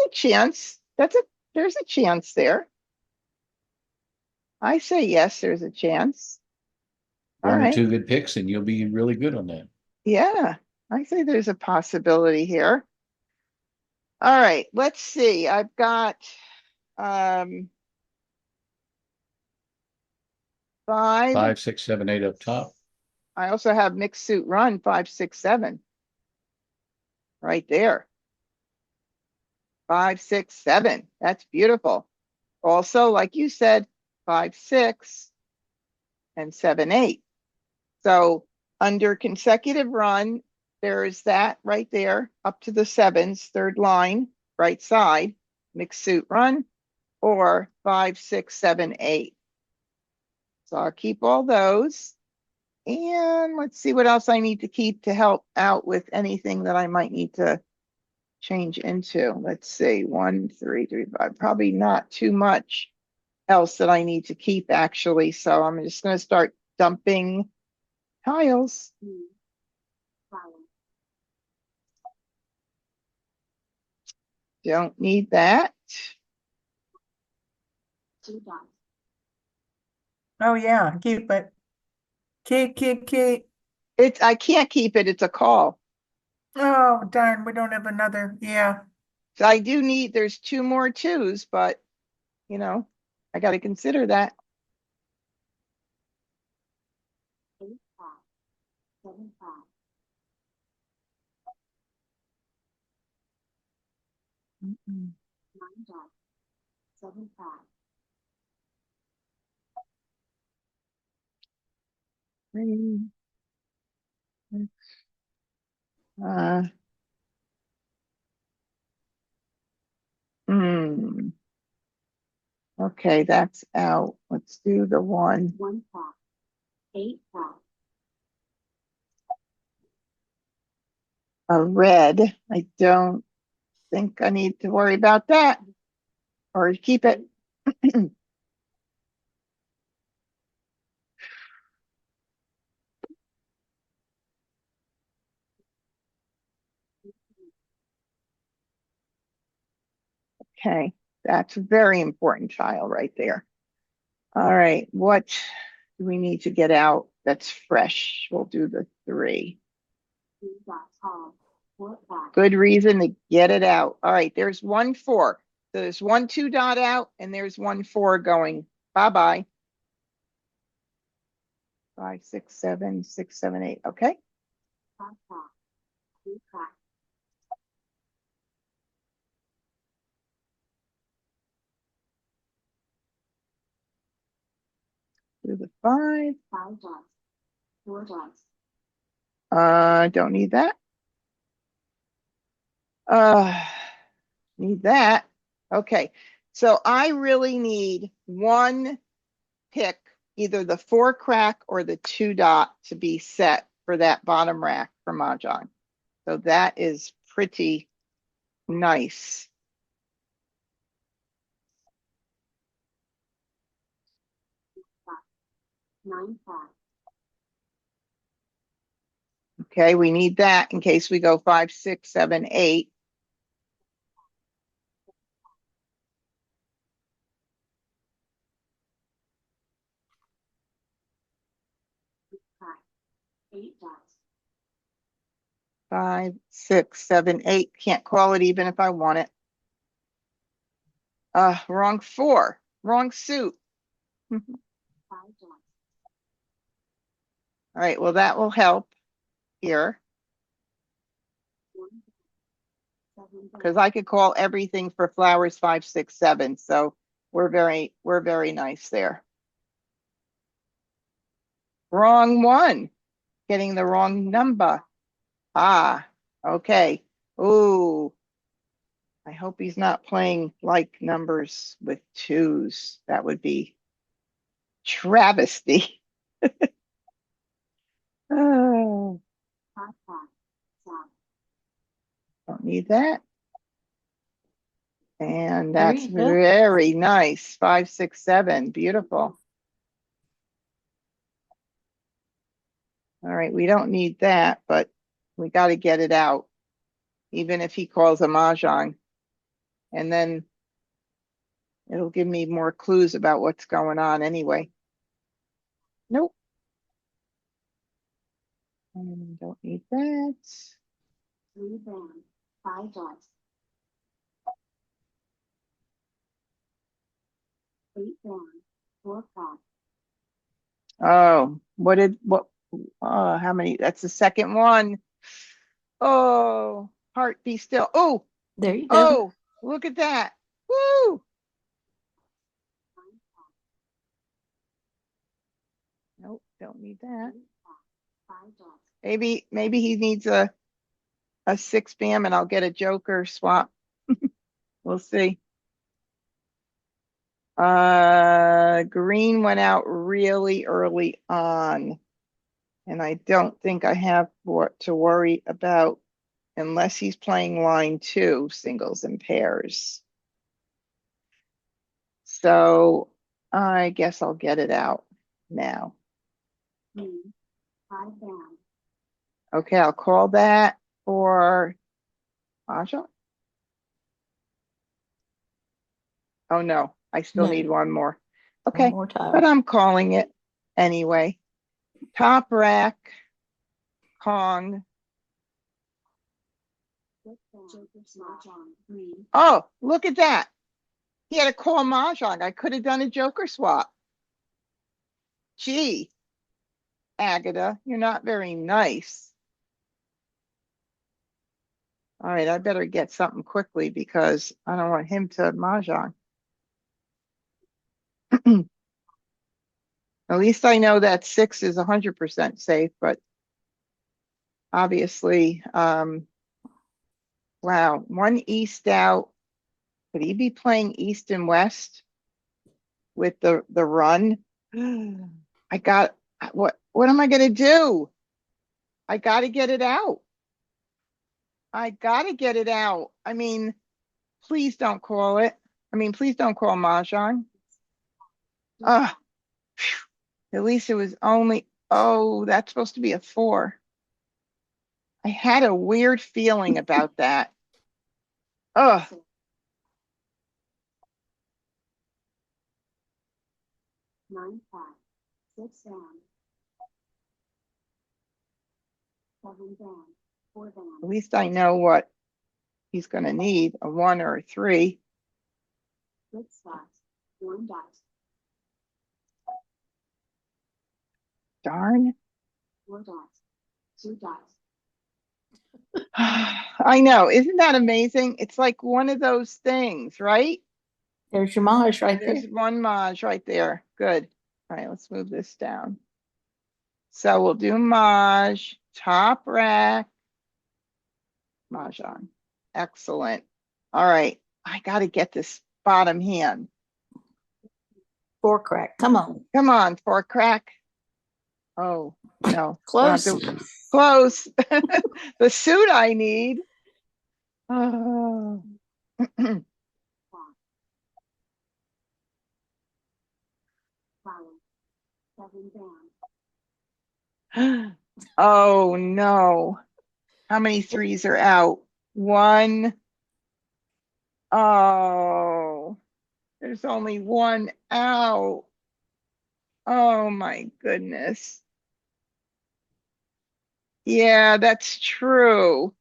a chance. There's a chance there. I say yes, there's a chance. All One or right. two good picks, and you'll be really good on that. Yeah, I say there's a possibility here. All right, let's see. I've got 5, 5, 6, 7, 8 up top. I also have mixed suit run 5, 6, 7. Right there. 5, 6, 7. That's beautiful. Also, like you said, 5, 6 and 7, 8. So under consecutive run, there's that right there up to the 7s, third line, right side, mixed suit run, or 5, 6, 7, 8. So I'll keep all those. And let's see what else I need to keep to help out with anything that I might need to change into. Let's see, 1, 3, 3, 5. Probably not too much else that I need to keep actually. So I'm just going to start dumping tiles. Don't need that. Two dots. Oh, yeah, keep it. Keep. I can't keep it. It's a call. Oh, darn, we don't have another, yeah. So I do need, there's 2 more twos, but you know, I got to consider that. 8, 5, 7, 5. Mm-mm. 9 dots. 7, 5. Three, six, uh, hmm. Okay, that's out. Let's do the 1. 1 5. 8 5. A red. I don't think I need to worry about that or keep it. Okay, that's a very important tile right there. All right, what do we need to get out that's fresh? We'll do the 3. 3 dots. Tall. 4 5. Good reason to get it out. All right, there's 1 4. So there's 1 2 dot out and there's 1 4 going. Bye-bye. 5 6 7 6 7 8. Okay. 5 5. 3 5. Do the 5. 5 dots. 4 dots. Don't need that. Need that. Okay. So I really need 1 pick, either the 4 crack or the 2 dot to be set for that bottom rack for Mah Jongg. So that is pretty nice. Nine 5. Okay, we need that in case we go 5 6 7 8. 5. 8 dots. 5 6 7 8. Can't call it even if I want it. Wrong 4. Wrong suit. 5 dots. All right, well, that will help here 1 dot. 7 because dots. I could call everything for flowers 5 6 7. So we're very nice there. Wrong one. Getting the wrong number. Ah, okay. Ooh, I hope he's not playing like numbers with 2s. That would be travesty. Oh, 5 5. 7. don't need that. And There that's you go. very nice. 5 6 7. Beautiful. All right, we don't need that, but we got to get it out, even if he calls a Mah Jongg. And then it'll give me more clues about what's going on anyway. Nope. Don't need that. 3 band. 5 dots. 8 band. 4 5. Oh, how many? That's the second one. Oh, heart be still. Oh, There you go. look at that. Woo! Nope, don't need that. 5 dots. Maybe he needs a 6 bam and I'll get a joker swap. We'll see. Green went out really early on. And I don't think I have what to worry about unless he's playing line 2, singles and pairs. So I guess I'll get it out now. 3. 5 band. Okay, I'll call that for Mah Jongg. Oh, no, I still No. need one more. One Okay, more tile. but I'm calling it anyway. Top rack, Kong. Fifth band. Joker's Mah Jongg. Green. Oh, look at that. He had to call Mah Jongg. I could have done a joker swap. Gee, Agatha, you're not very nice. All right, I better get something quickly because I don't want him to mahjong. At least I know that 6 is 100% safe, but obviously, wow, one east out. Could he be playing east and west with the run? I got what am I gonna do? I gotta get it out. I gotta get it out. I mean, please don't call it. I mean, please don't call mahjong. Ah, at least it was only, oh, that's supposed to be a 4. I had a weird feeling about that. Oh, 9 5. 6 band. 7 band. 4 at band. least I know what he's gonna need, a 1 or a 3. 6 dots. 1 dot. Darn. 4 dots. 2 dots. I know. Isn't that amazing? It's like one of those things, right? There's your Maj right there. There's one Maj right there. Good. All right, let's move this down. So we'll do Maj, top rack, Mahjong. Excellent. All right, I got to get this bottom hand. 4 crack. Come on. Come on, 4 crack. Oh, no. Close. Close. The suit I need. Oh. 5. Flower. 7 band. Oh, no. How many 3s are out? 1. Oh, there's only 1 out. Oh my goodness. Yeah, that's true.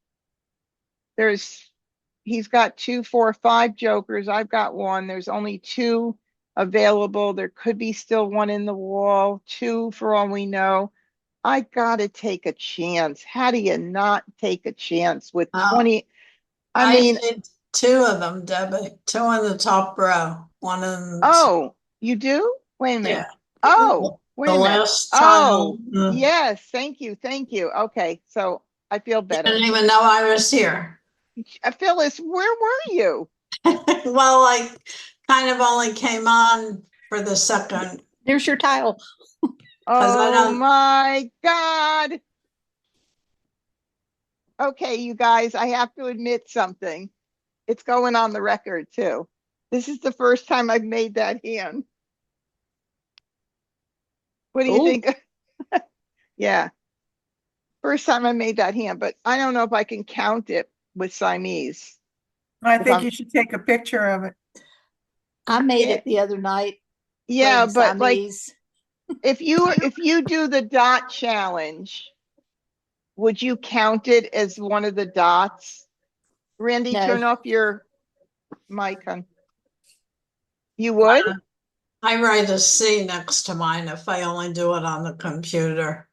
He's got 2, 4, 5 jokers. I've got 1. There's only 2 available. There could be still 1 in the wall, 2 for all we know. I gotta take a chance. How do you not take a chance with 20? I mean, did 2 of them, Debbie. 2 in the top row. One in oh, you do? Wait a minute. yeah. Oh, wait The a minute. last Oh, tile. yes. Thank you. Thank you. Okay. So I feel I better. didn't even know I was here. Phyllis, where were you? Well, I kind of only came on for the second. There's your tile. 'Cause I Oh don't- my God. Okay, you guys, I have to admit something. It's going on the record too. This is the first time I've made that hand. What do you Ooh. think? Yeah. First time I made that hand, but I don't know if I can count it with Siamese. I If think I'm- you should take a picture of it. I made Yeah. it the other night. Yeah, playing but like Siamese. if you do the dot challenge, would you count it as one of the dots? Randy, No. turn off your mic on. You would? I write a C next to mine if I only do it on the computer.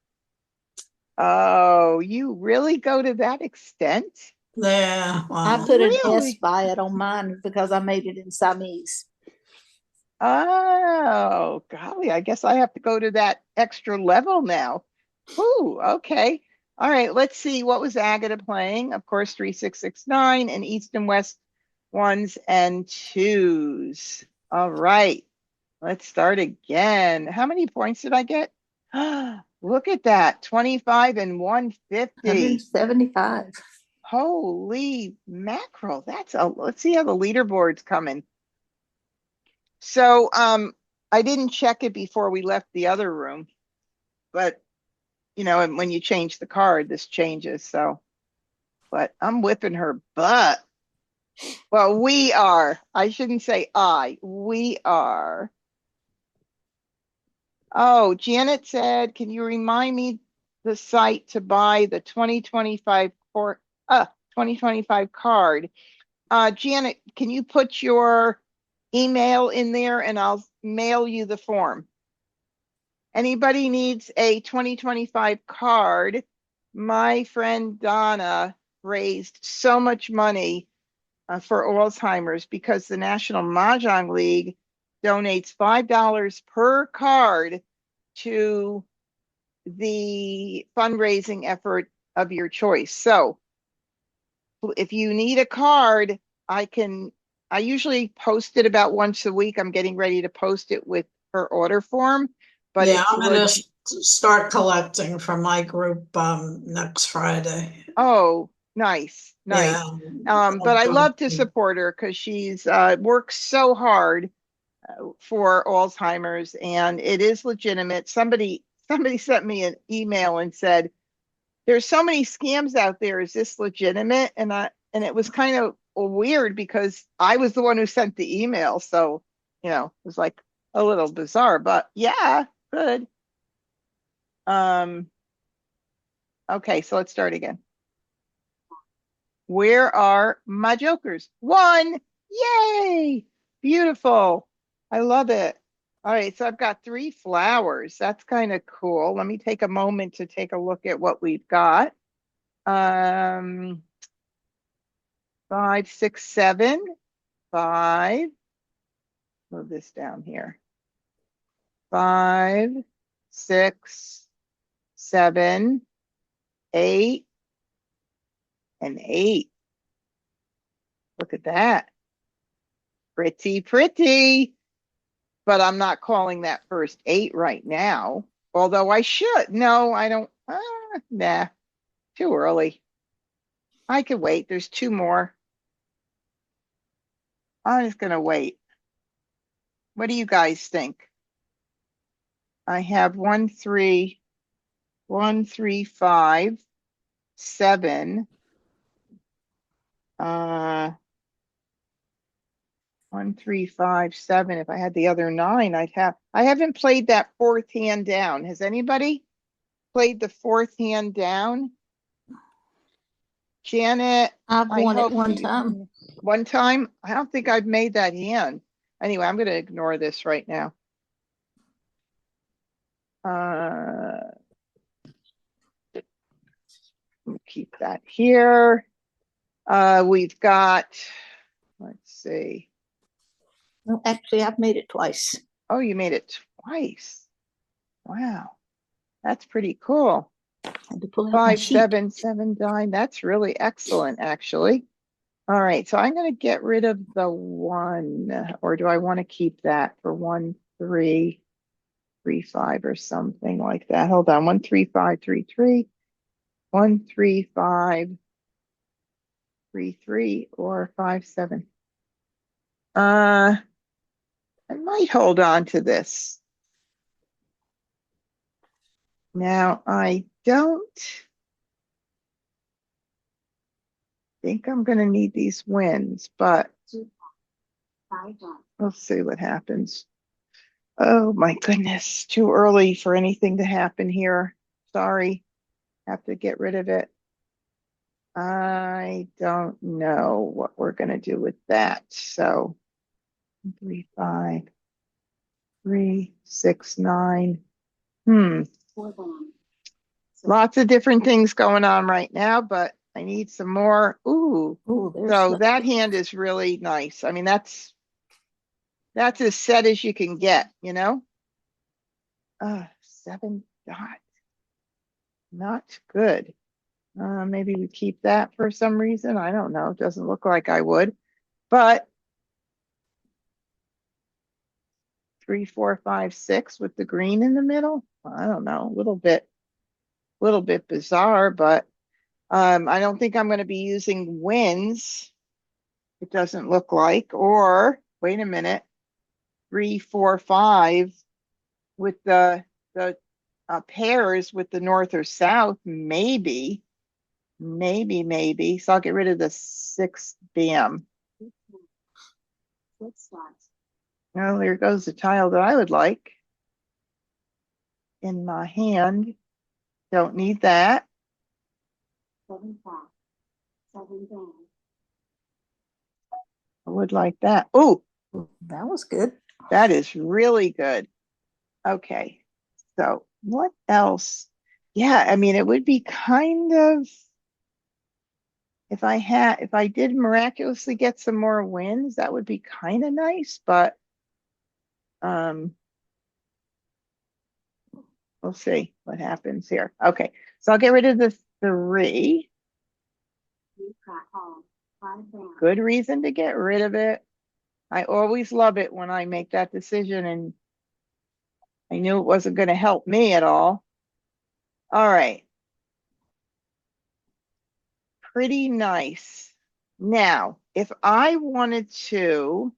Oh, you really go to that extent? Yeah, I well, put an S Really? by it on mine because I made it in Siamese. Oh, golly, I guess I have to go to that extra level now. Ooh, okay. All right, let's see. What was Agata playing? Of course, 3, 6, 6, 9, and East and West 1s and 2s. All right, let's start again. How many points did I get? Look at that, 25 and 150. 175. Holy mackerel. Let's see how the leaderboard's coming. So, I didn't check it before we left the other room, but you know, and when you change the card, this changes. So, but I'm whipping her butt. Well, we are. I shouldn't say I. We are. Oh, Janet said, can you remind me the site to buy the 2025 2025 card? Janet, can you put your email in there and I'll mail you the form? Anybody needs a 2025 card? My friend Donna raised so much money for Alzheimer's because the National Mah Jongg League donates $5 per card to the fundraising effort of your choice. So if you need a card, I usually post it about once a week. I'm getting ready to post it with her order form, but Yeah, it's I'm gonna start collecting from my group next Friday. oh, nice, nice. Yeah. But I love to support her because she's works so hard for Alzheimer's, and it is legitimate. Somebody sent me an email and said, "There's so many scams out there. Is this legitimate?" And it was kind of weird because I was the one who sent the email, so it was like a little bizarre. But yeah, good. Okay, so let's start again. Where are my jokers? One! Yay! Beautiful. I love it. All right, so I've got 3 flowers. That's kind of cool. Let me take a moment to take a look at what we've got. 5, 6, 7, 5. Move this down here. 5, 6, 7, 8, and 8. Look at that. Pretty, pretty. But I'm not calling that first 8 right now. Although I should. No, I don't. Nah, too early. I could wait. There's 2 more. I'm just going to wait. What do you guys think? I have 1, 3, 1, 3, 5, 7. 1, 3, 5, 7. If I had the other 9, I'd have. I haven't played that 4th hand down. Has anybody played the 4th hand down? Janet, I've I won it hope one you- time. One time? I don't think I've made that hand. Anyway, I'm going to ignore this right now. Keep that here. We've got, let's see. No, actually, I've made it twice. Oh, you made it twice. Wow. That's pretty cool. Had to pull out my 5, sheet. 7, 7 9. That's really excellent, actually. All right, so I'm going to get rid of the 1, or do I want to keep that for 1, 3, 3, 5, or something like that? Hold on, 1, 3, 5, 3, 3, 1, 3, 5, 3, 3, or 5, 7. I might hold on to this. Now, I don't think I'm going to need these wins, but 2, 5 dots. we'll see what happens. Oh my goodness, too early for anything to happen here. Sorry, have to get rid of it. I don't know what we're going to do with that. So 3, 5, 3, 6, 9. 4 down. Lots of different things going on right now, but I need some more. Ooh, Oh, there's so the, that hand is really nice. I mean, that's as set as you can get, 7 dots. Not good. Maybe we keep that for some reason. I don't know. It doesn't look like I would, but 3, 4, 5, 6 with the green in the middle. I don't know. A little bit bizarre, but I don't think I'm going to be using wins. It doesn't look like, or wait a minute, 3, 4, 5 with the pairs with the north or south, maybe. So I'll get rid of the 6, bam. Good start. Well, there goes the tile that I would like in my hand. Don't need that. 7 5. 7 down. I would like that. Oh, That was good. that is really good. Okay. So what else? Yeah, I mean, it would be kind of, if I did miraculously get some more wins, that would be kind of nice, but we'll see what happens here. Okay, so I'll get rid of the 3. You crack all. 5 down. Good reason to get rid of it. I always love it when I make that decision, and I knew it wasn't going to help me at all. All right. Pretty nice. Now, if I wanted to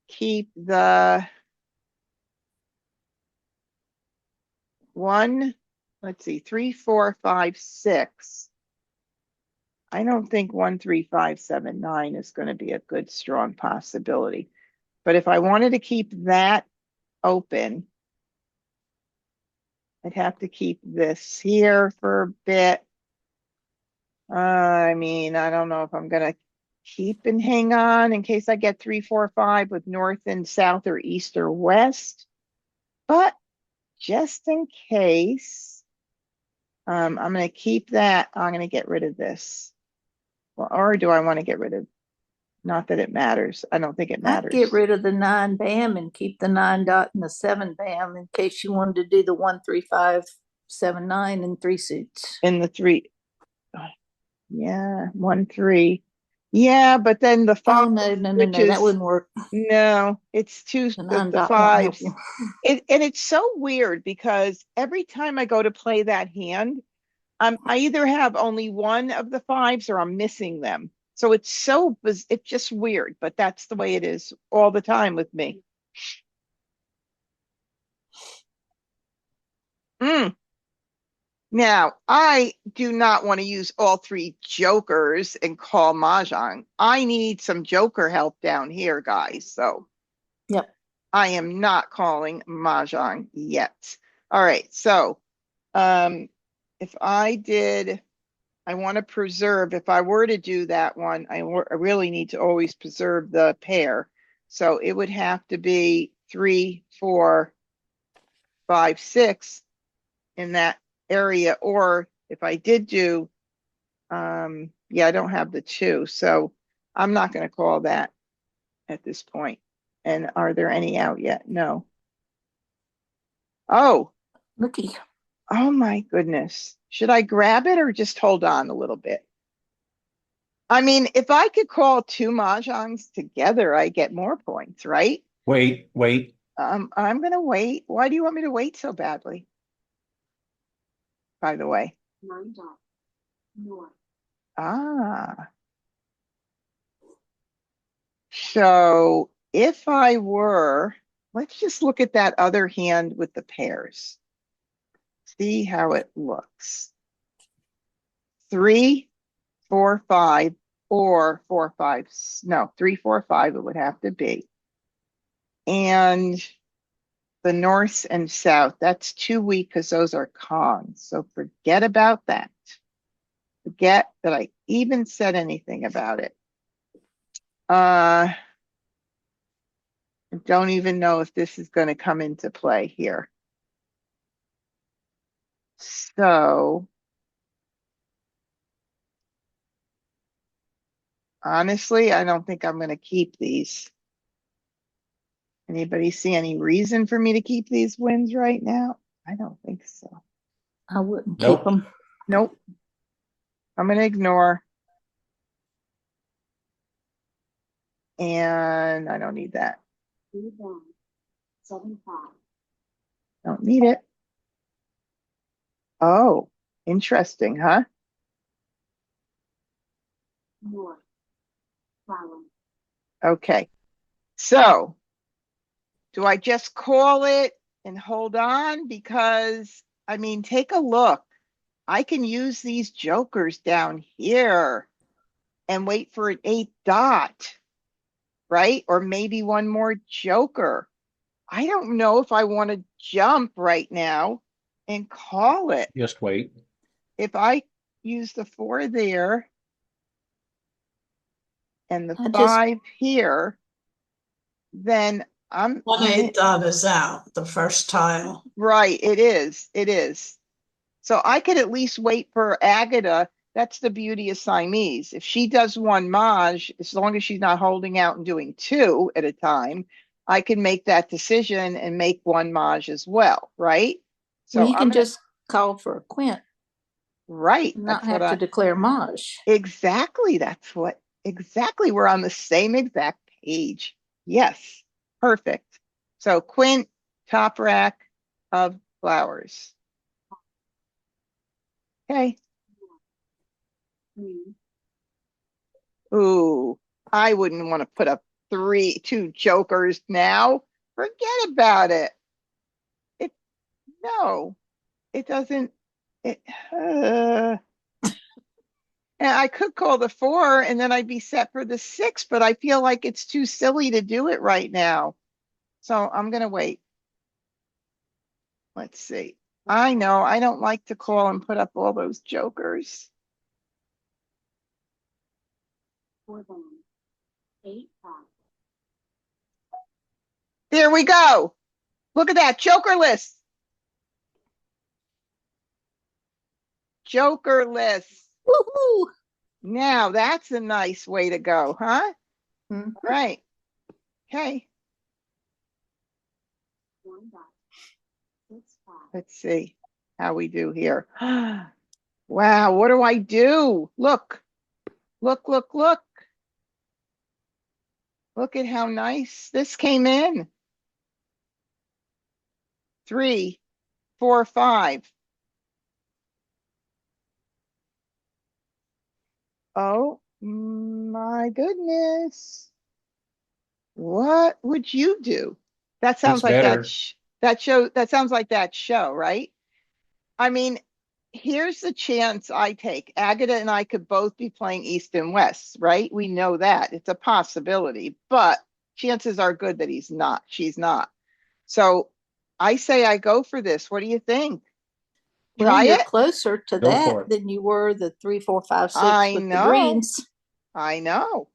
keep the one, let's see, 3, 4, 5, 6. I don't think 1, 3, 5, 7, 9 is going to be a good, strong possibility. But if I wanted to keep that open, I'd have to keep this here for a bit. I mean, I don't know if I'm going to keep and hang on in case I get 3, 4, 5 with north and south or east or west. But just in case, I'm going to keep that. I'm going to get rid of this. Well, or do I want to get rid of? Not that it matters. I don't think it I'd matters. get rid of the 9 bam and keep the 9 dot and the 7 bam in case you wanted to do the 1 3 5 7 9 and 3 suits. In the 3. Yeah, 1, 3. Yeah, but then the 5, Oh no, which that is, wouldn't work. no, it's The the 9 dot won't help 5s. you. And it's so weird because every time I go to play that hand, I either have only one of the 5s or I'm missing them. So it's just weird, but that's the way it is all the time with me. Now, I do not want to use all 3 jokers and call Mahjong. I need some joker help down here, guys. So Yep. I am not calling Mahjong yet. All right. So if I want to preserve, if I were to do that one, I really need to always preserve the pair. So it would have to be 3, 4, 5, 6 in that area. Or if I did do, yeah, I don't have the 2. So I'm not going to call that at this point. And are there any out yet? No. Oh, Looky. oh my goodness. Should I grab it or just hold on a little bit? I mean, if I could call 2 mahjongs together, I get more points, right? Wait. I'm gonna wait. Why do you want me to wait so badly? By the way. 9 dot. North. Ah. So if I were, let's just look at that other hand with the pairs. See how it looks. 3, 4, 5, or 4, 5. No, 3, 4, 5 it would have to be. And the north and south, that's too weak because those are cons. So forget about that. Forget that I even said anything about it. I don't even know if this is going to come into play here. So honestly, I don't think I'm going to keep these. Anybody see any reason for me to keep these wins right now? I don't think so. I wouldn't Nope. keep them. Nope. I'm going to ignore. And I don't need that. 3 down. 7 5. Don't need it. Oh, interesting, huh? North. Flower. Okay. So do I just call it and hold on? Because, I mean, take a look. I can use these jokers down here and wait for an 8 dot. right? Or maybe one more joker. I don't know if I want to jump right now and call it. Just wait. If I use the 4 there and the I just 5 here, then I'm 1/8 dot is out, the first tile. right. It is. It is. So I could at least wait for Agata. That's the beauty of Siamese. If she does one Maj, as long as she's not holding out and doing 2 at a time, I can make that decision and make one Maj as well, right? well, So you I'm can gonna, just call for a quint, right. not That's what have to I declare Maj. exactly. That's what exactly. We're on the same exact page. Yes, perfect. So quint, top rack of flowers. Okay. Three, Ooh, I wouldn't want to put up 2 jokers now. Forget about it. It no, it doesn't. It. And I could call the 4 and then I'd be set for the 6, but I feel like it's too silly to do it right now. So I'm gonna wait. Let's see. I know I don't like to call and put up all those jokers. four band, 8 5, There we go. Look at that joker list. Joker list. Woohoo! Now that's a nice way to go, huh? Mhm. Right. Okay. 1 dot, 6 5, Let's see how we do here. Wow, what do I do? Look, look, look, look. Look at how nice this came in. 3, 4, 5. Oh my goodness. What would you do? That sounds It's like better. that sounds like that show, right? I mean, here's the chance I take. Agata and I could both be playing East and West, right? We know that. It's a possibility, but chances are good that she's not. So I say I go for this. What do you think? Well, Try you're it? closer to Go that for it. than you were the 3, 4, 5, 6 I with the know. greens. I know.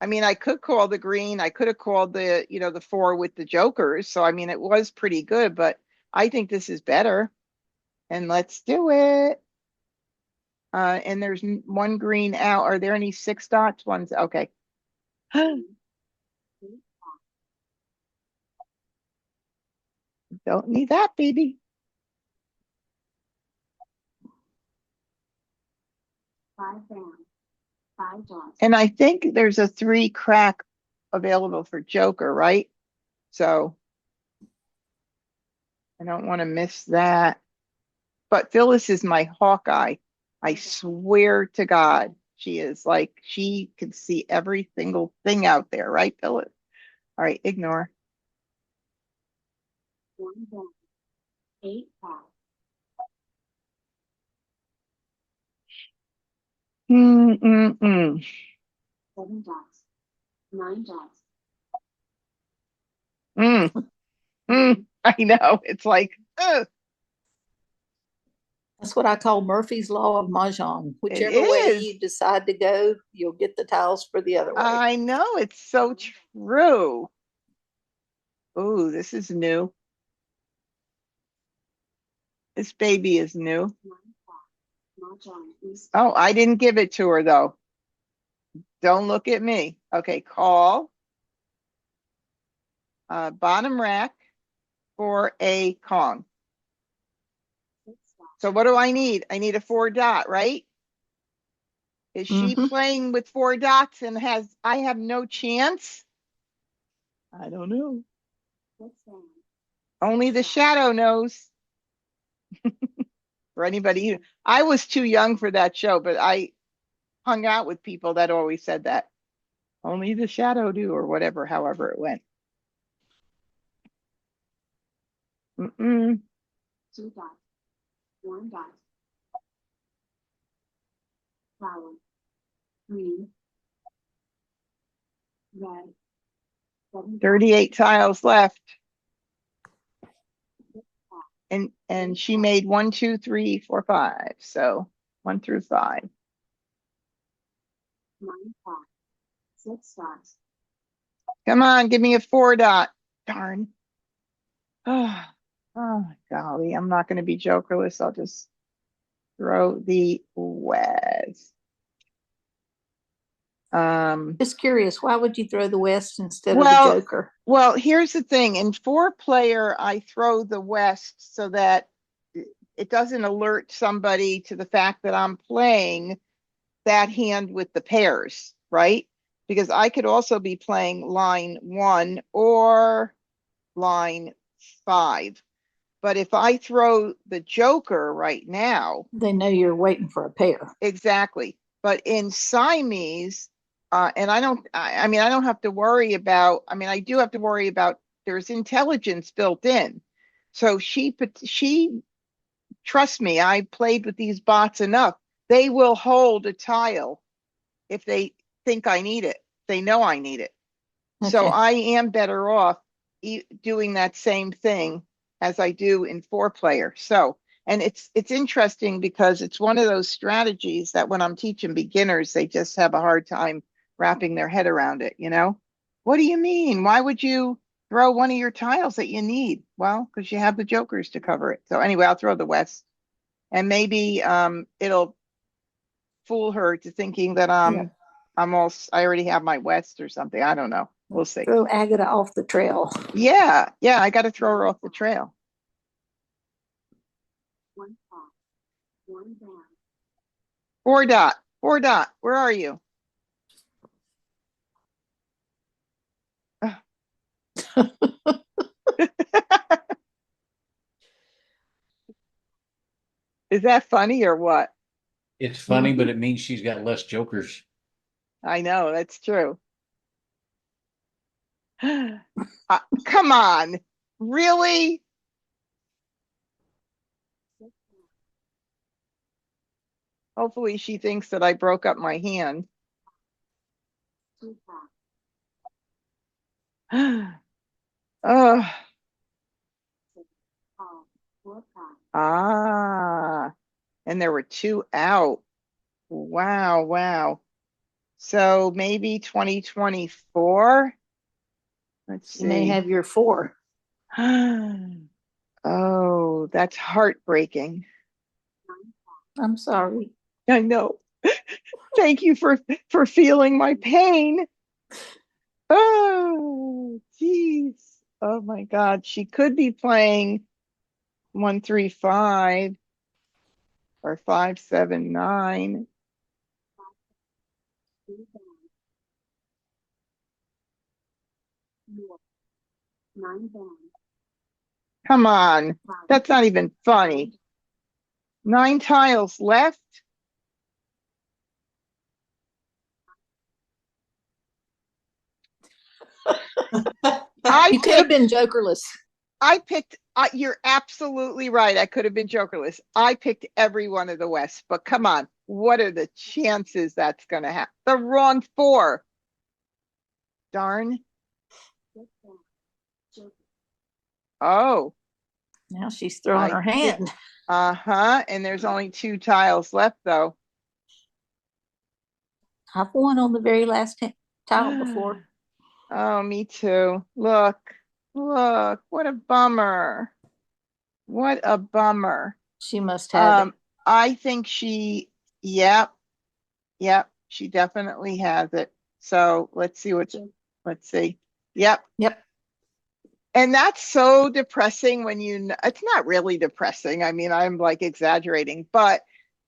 I mean, I could call the green. I could have called the 4 with the jokers. So, I mean, it was pretty good, but I think this is better. And let's do it. And there's one green out. Are there any 6 dots? One's okay. 8 Don't need that, baby. 5 band, 5 dots, And I think there's a 3 crack available for Joker, right? So I don't want to miss that. But Phyllis is my Hawkeye. I swear to God, she is like, she can see every single thing out there, right, Phyllis? All right, ignore. 1 band, 8 5, Mm-mm-mm. 7 dots, 9 dots, Mm, I know. It's like, ugh, That's what I call Murphy's Law of Mahjong. it Whichever way is. you decide to go, you'll get the tiles for the other way. I know. It's so true. Oh, this is new. This baby is new. 9 5, Mah Jongg, East, Oh, I didn't give it to her though. Don't look at me. Okay, call bottom rack for a Kong. 6 dots, So what do I need? I need a 4 dot, right? Is she Mhm. playing with 4 dots and I have no chance? I don't know. 6 band, Only the shadow knows. For anybody who, I was too young for that show, but I hung out with people that always said that. Only the shadow do, or whatever, however it went. 2 dots, 1 dot, flower, green, red, 7 38 tiles left. And she made 1, 2, 3, 4, 5. So 1 through 5. 9 5, 6 stars, Come on, give me a 4 dot. Darn. Oh, golly, I'm not going to be jokerless. I'll just throw the West. Just curious, why would you throw the West instead of the Well, Joker? Well, here's the thing. In 4-player, I throw the West so that it doesn't alert somebody to the fact that I'm playing that hand with the pairs, right? Because I could also be playing line 1 or line 5. But if I throw the Joker right now, They know you're waiting for a pair. exactly. But in Siamese, and I mean, I don't have to worry about, I mean, I do have to worry about, there's intelligence built in. So she, trust me, I played with these bots enough. They will hold a tile if they think I need it. They know I need it. So Okay. I am better off doing that same thing as I do in 4-player. So, and it's interesting because it's one of those strategies that when I'm teaching beginners, they just have a hard time wrapping their head around it, you know? What do you mean? Why would you throw one of your tiles that you need? Well, because you have the jokers to cover it. So anyway, I'll throw the West. And maybe it'll fool her to thinking that Yeah. I already have my West or something. I don't know. We'll see. Throw Agatha off the trail. Yeah, I got to throw her off the trail. 1 5, 1 down, 4 dot, 4 dot. Where are you? Is that funny or what? It's funny, but it means she's got less jokers. I know, that's true. Come on. Really? 6 Hopefully she thinks that I broke up my hand. 2 5, Oh, 6 5, 4 5, and there were 2 out. Wow. So maybe 2024. Let's You may see. have your 4. Oh, that's heartbreaking. 9 I'm sorry. I know. Thank you for feeling my pain. Oh, geez. Oh my God. She could be playing 1 3 5 or 5 7 9. 2 down, north, 9 down, Come on. 5, That's not even funny. 9 tiles left. I You could have picked been jokerless. you're absolutely right. I could have been jokerless. I picked every one of the West, but come on. What are the chances that's going to happen? The wrong 4. Darn. 6 down, joker, Oh, Now she's throwing I her hand. uh-huh. And there's only 2 tiles left though. I've won on the very last tile before. Oh, me too. Look, what a bummer. What a bummer. She must have it. I think yep, she definitely has it. So let's see. Yep. Yep. And that's so depressing when it's not really depressing. I mean, I'm like exaggerating, but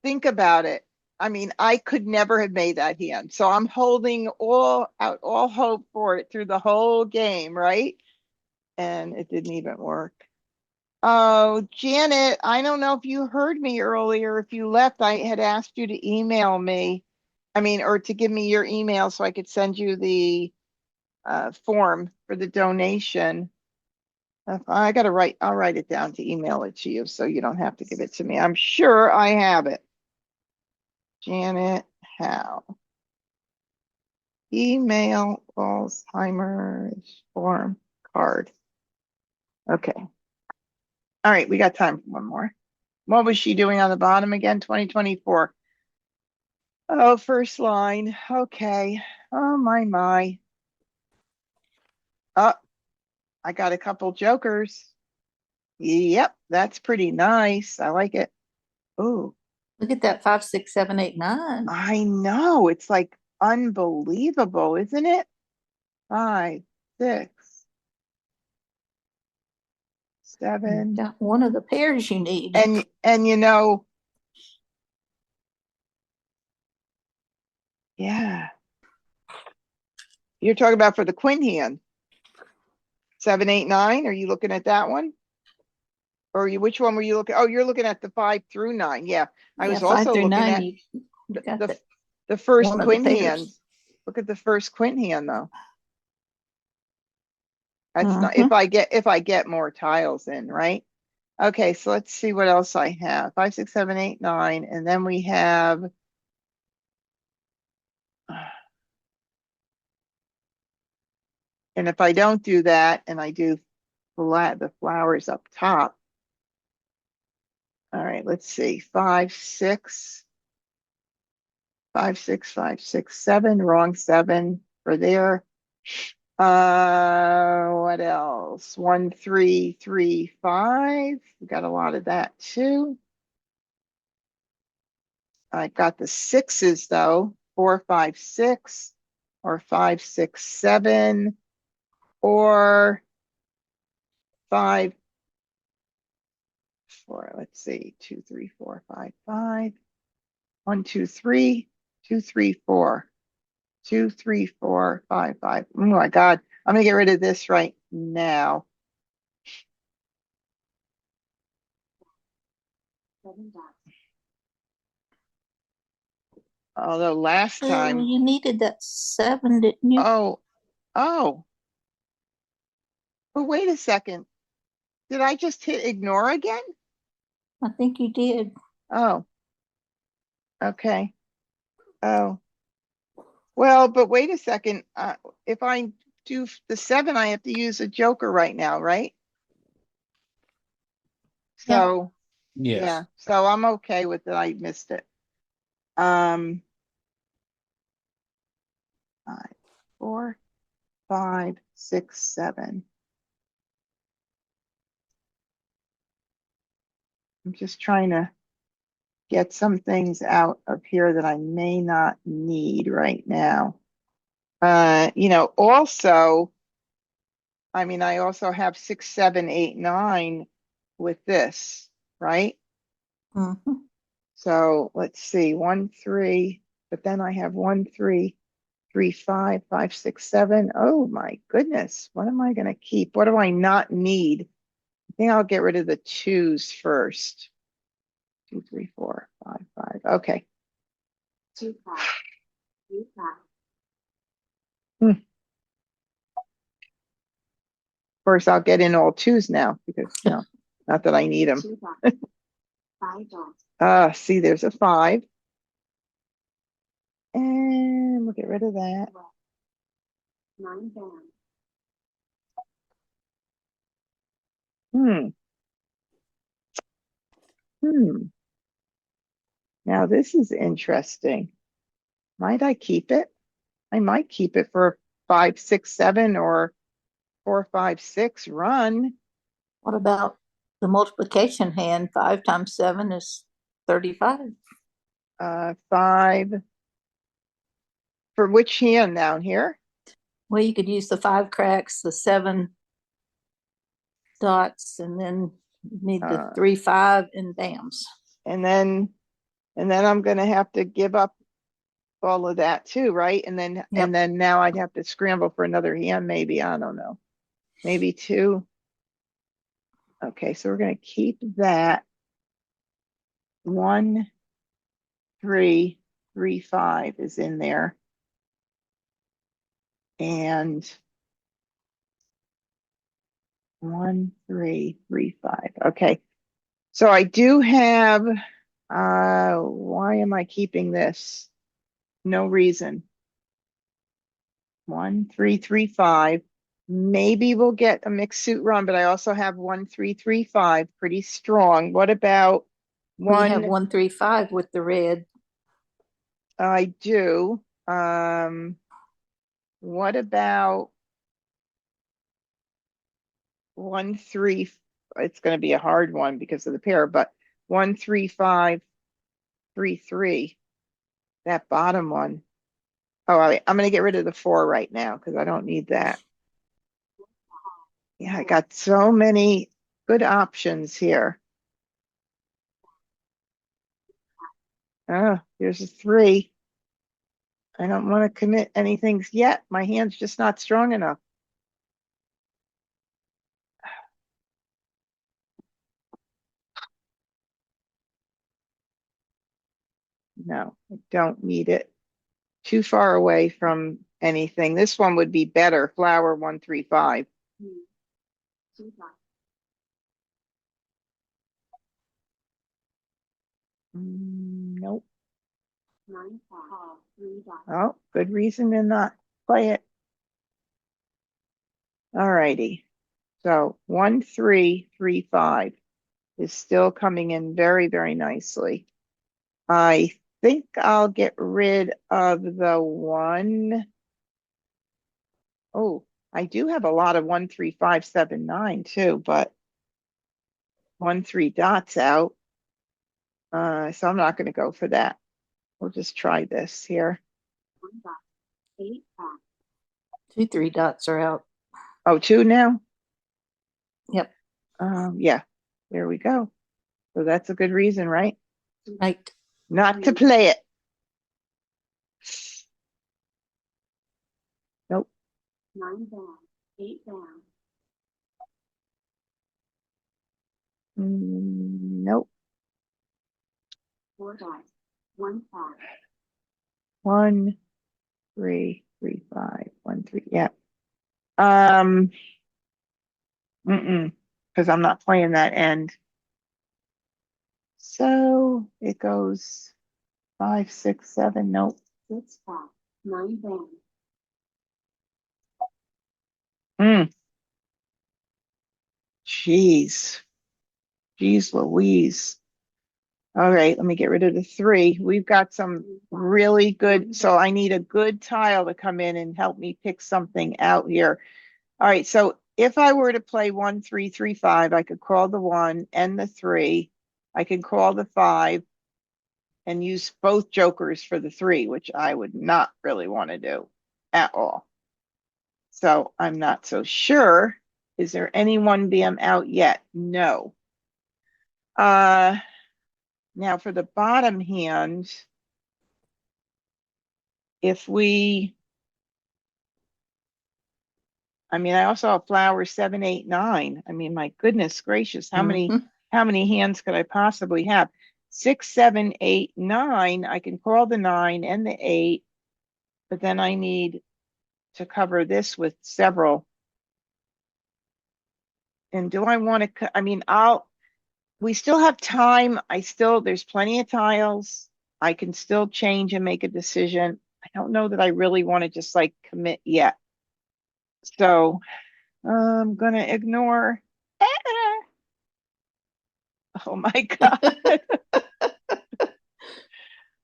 think about it. I mean, I could never have made that hand. So I'm holding all hope for it through the whole game, right? And it didn't even work. Oh, Janet, I don't know if you heard me earlier. If you left, I had asked you to email me. I mean, or to give me your email so I could send you the form for the donation. I'll write it down to email it to you so you don't have to give it to me. I'm sure I have it. Janet Howe. email Alzheimer's form card. Okay. All right, we got time for one more. What was she doing on the bottom again? 2024. Oh, first line. Okay. Oh, my. Oh, I got a couple jokers. Yep, that's pretty nice. I like it. Oh, Look at that 5, 6, 7, 8, 9. I know. It's like unbelievable, isn't it? 5, 6, You 7. got one of the pairs you need. And you know, yeah. You're talking about for the Quinn hand. 7, 8, 9. Are you looking at that one? Or which one were you looking? Oh, you're looking at the 5 through 9. Yeah. I was 5 also through looking 9, at you got the first one of the Quinn pairs. hand. Look at the first Quinn hand though. That's not Mhm. if I get more tiles in, right? Okay, so let's see what else I have. 5, 6, 7, 8, 9, and then we have and if I don't do that and I do the flowers up top. All right, let's see. 5, 6, 5, 6, 5, 6, 7. Wrong 7 for there. What else? 1, 3, 3, 5. We got a lot of that too. I got the 6s though. 4, 5, 6, or 5, 6, 7, or 5, 4. Let's see. 2, 3, 4, 5, 5. 1, 2, 3, 2, 3, 4. 2, 3, 4, 5, 5. Oh my God. I'm gonna get rid of this right now. 7 dots. Although last Oh, time, you needed that 7, didn't you? oh, but wait a second. Did I just hit ignore again? I think you did. Oh, okay. Oh, well, but wait a second. If I do the 7, I have to use a joker right now, right? Yeah. So, Yes. yeah, so I'm okay with it. I missed it. 5, 4, 5, 6, 7. I'm just trying to get some things out of here that I may not need right now. Also, I mean, I also have 6, 7, 8, 9 with this, right? Mhm. So let's see, 1, 3, but then I have 1, 3, 3, 5, 5, 6, 7. Oh my goodness, what am I going to keep? What do I not need? I think I'll get rid of the 2s first. 2, 3, 4, 5, 5. Okay. 2 5. 3 5. Of course, I'll get in all 2s now because, not that I need them. 2 dots. 5 dots. See, there's a 5. And we'll get rid of that. 9 bands. Hmm. Now this is interesting. Might I keep it? I might keep it for 5, 6, 7 or 4, 5, 6 run. What about the multiplication hand? 5 times 7 is 35. 5 for which hand down here? Well, you could use the 5 cracks, the 7 dots, and then you need the 3, 5, and bams. And then I'm gonna have to give up all of that too, right? And then now I'd have to scramble for another hand, maybe. I don't know. Maybe 2. Okay, so we're gonna keep that. 1, 3, 3, 5 is in there. And 1, 3, 3, 5. Okay. So I do have, why am I keeping this? No reason. 1335. Maybe we'll get a mixed suit run, but I also have 1335 pretty strong. What about We have one? 135 with the red. I do. What about 13? It's going to be a hard one because of the pair, but 13533. That bottom one. Oh, I'm going to get rid of the 4 right now because I don't need that. Yeah, I got so many good options here. Oh, here's a 3. I don't want to commit anything yet. My hand's just not strong enough. No, I don't need it. Too far away from anything. This one would be better. Flower 135. 2 dot, Nope. 9 call, 3 dot, Oh, good reason to not play it. All righty. So 1335 is still coming in very, very nicely. I think I'll get rid of the 1. Oh, I do have a lot of 13579 too, but 13 dots out. So I'm not going to go for that. We'll just try this here. 1 dot, 8 dot, 2 3 dots are out. Oh, 2 now? Yep. Yeah, there we go. So that's a good reason, right? Right. Not to play it. Nope. 9 down, 8 down, Nope. 4 dot, 1 5, 1 3 3 5 1 3. Yeah. Because I'm not playing that end. So it goes 5 6 7. Nope. 6 dot, 9 down, Jeez. Jeez Louise. All right, let me get rid of the 3. We've got some really good, so I need a good tile to come in and help me pick something out here. All right, so if I were to play 1335, I could call the 1 and the 3. I could call the 5 and use both jokers for the 3, which I would not really want to do at all. So I'm not so sure. Is there any 1BM out yet? No. Now for the bottom hand, if we, I mean, I also have flower 7 8 9. I mean, my goodness gracious, how many hands could I possibly have? 6 7 8 9. I can call the 9 and the 8, but then I need to cover this with several. And do I want to, I mean, we still have time. There's plenty of tiles. I can still change and make a decision. I don't know that I really want to just like commit yet. So I'm going to ignore. Oh my God.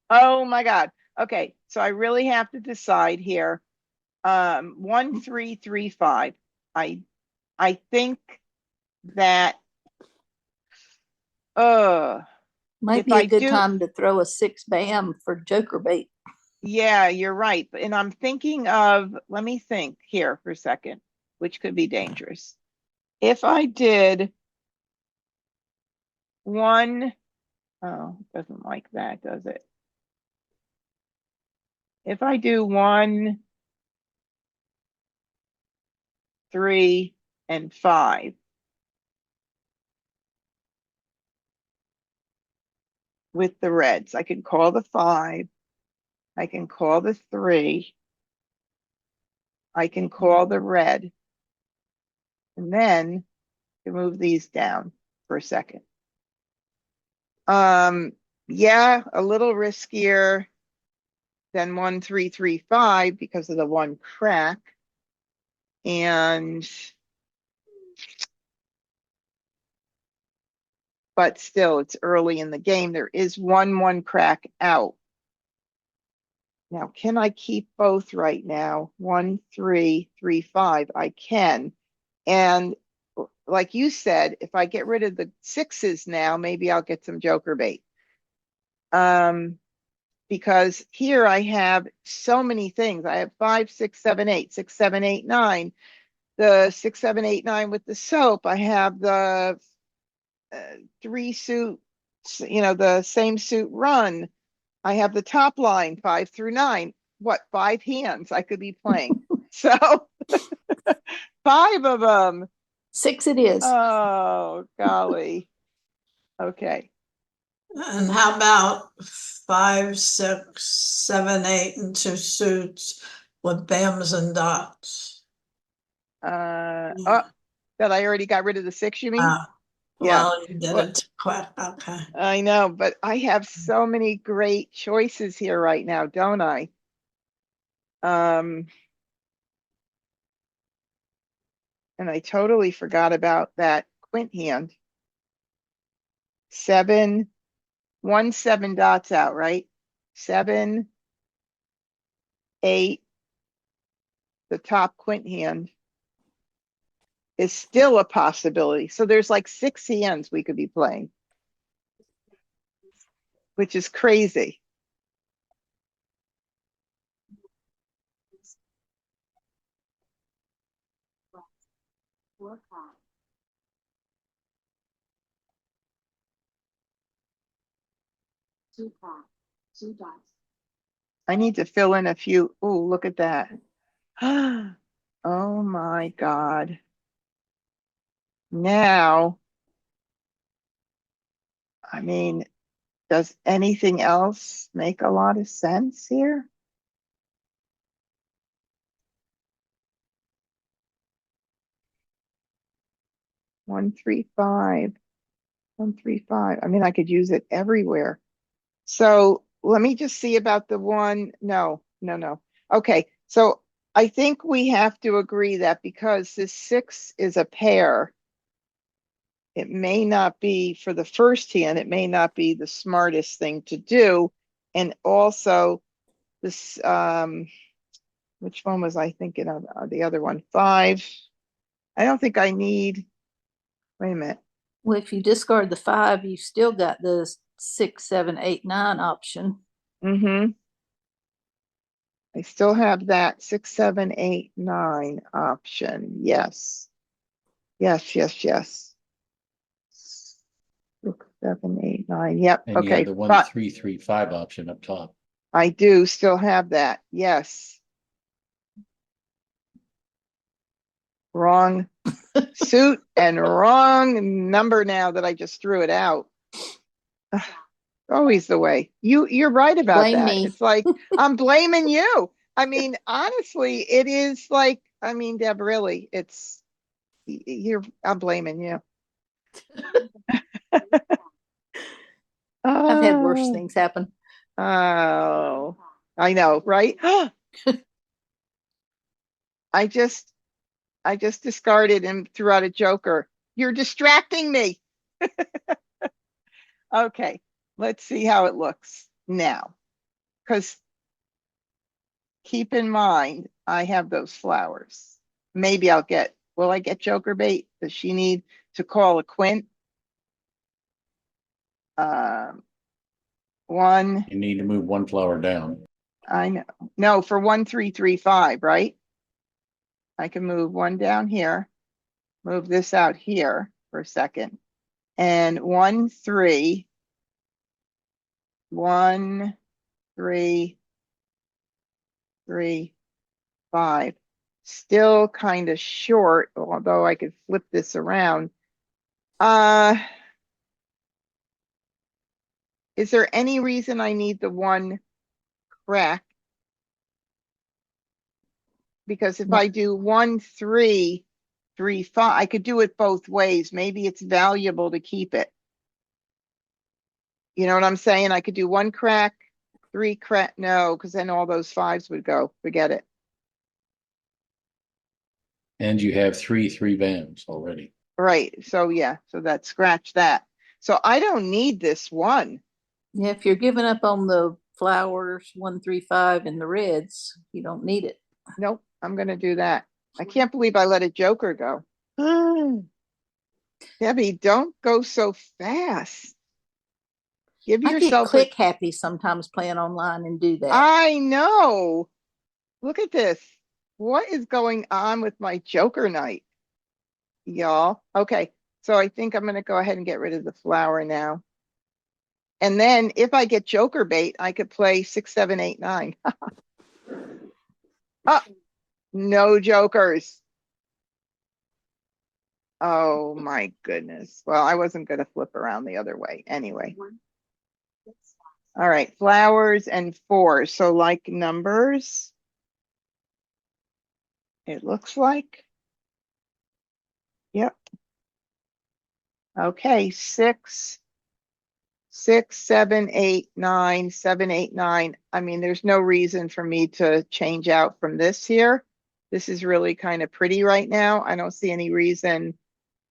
Oh my God. Okay. So I really have to decide here. 1335. I think that Might if be I a good do, time to throw a 6 bam for joker bait. yeah, you're right. And I'm thinking of, let me think here for a second, which could be dangerous. If I did 1, oh, it doesn't like that, does it? If I do 1, 3, and 5, with the reds, I can call the 5, I can call the 3, I can call the red, and then to move these down for a second. Yeah, a little riskier. then 1335 because of the one crack. And but still, it's early in the game. There is one crack out. Now, can I keep both right now? 1335. I can. And like you said, if I get rid of the sixes now, maybe I'll get some joker bait. Because here I have so many things. I have 5, 6, 7, 8, 6, 7, 8, 9. The 6, 7, 8, 9 with the soap. I have the 3 suit, the same suit run. I have the top line 5 through 9. What, 5 hands I could be playing? So 5 of them. 6 it is. Oh, golly. Okay. And how about 5, 6, 7, 8, and 2 suits with bams and dots? Oh, that I already got rid of the 6, you mean? Yeah. Well, you did Well, it too quick. Okay. I know, but I have so many great choices here right now, don't I? And I totally forgot about that quint hand. 7, 1, 7 dots out, right? 7, 8, the top quint hand is still a possibility. So there's like 6 hands we could be playing, which is crazy. Four cards. Two cards. Two dice. I need to fill in a few. Oh, look at that. Oh my God. Now, I mean, does anything else make a lot of sense here? One, 3, 5. 1, 3, 5. I mean, I could use it everywhere. So let me just see about the one. No. Okay. So I think we have to agree that because this 6 is a pair, it may not be for the first hand, it may not be the smartest thing to do. And also this, which one was I thinking of? The other one, 5. I don't think I need, wait a minute. Well, if you discard the 5, you've still got the 6, 7, 8, 9 option. I still have that 6, 7, 8, 9 option. Yes. 6, 7, 8, 9. Yep. And you Okay. have the But 1335 option up top. I do still have that. Yes. Wrong suit and wrong number now that I just threw it out. Always the way. You're right about Blame that. me. It's like I'm blaming you. I mean, honestly, it is like, I mean, Deb, really, I'm blaming you. I've had worse Oh, things happen. oh, I know, right? I just discarded and threw out a joker. You're distracting me. Okay, let's see how it looks now. Because keep in mind, I have those flowers. Maybe will I get joker bait? Does she need to call a quint? 1, You need to move one flower down. I know. No, for 1335, right? I can move 1 down here, move this out here for a second. And 1, 3, 1, 3, 3, 5. Still kind of short, although I could flip this around. Is there any reason I need the 1 crack? Because if I do 1, 3, 3, 5, I could do it both ways. Maybe it's valuable to keep it. You know what I'm saying? I could do 1 crack, 3 crack, no, because then all those 5s would go, forget it. And you have three bams already. Right, so yeah, so that, scratch that. So I don't need this one. Yeah, if you're giving up on the flowers, 1, 3, 5, and the reds, you don't need it. Nope, I'm gonna do that. I can't believe I let a joker go. Debbie, don't go so fast. Give I get yourself a, click happy sometimes playing online and do that. I know. Look at this. What is going on with my joker night, y'all? Okay, so I think I'm gonna go ahead and get rid of the flower now. And then if I get joker bait, I could play 6, 7, 8, 9. Oh, no jokers. Oh my goodness. Well, I wasn't gonna flip around the other way anyway. All right, flowers and 4. So like numbers. It looks like. Yep. Okay, 6, 7, 8, 9, 7, 8, 9. I mean, there's no reason for me to change out from this here. This is really kind of pretty right now. I don't see any reason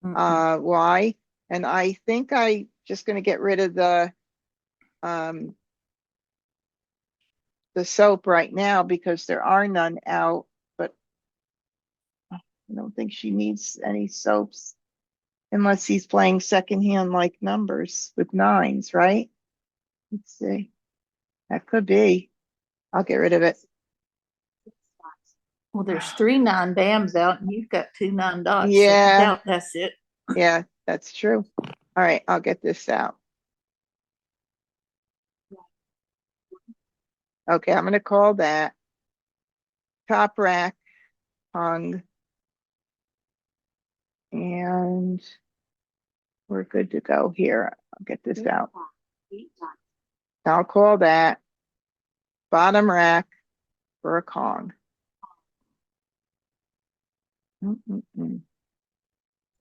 why. And I think I just going to get rid of the soap right now because there are none out, but I don't think she needs any soaps unless he's playing secondhand like numbers with 9s, right? Let's see. That could be. I'll get rid of it. Well, there's 3 9 bams out, and you've got 2 9 dots. So I Yeah. doubt that's it. Yeah, that's true. All right, I'll get this out. Okay, I'm going to call that top rack hung. And we're good to go here. I'll get this out. I'll call that bottom rack for a Kong.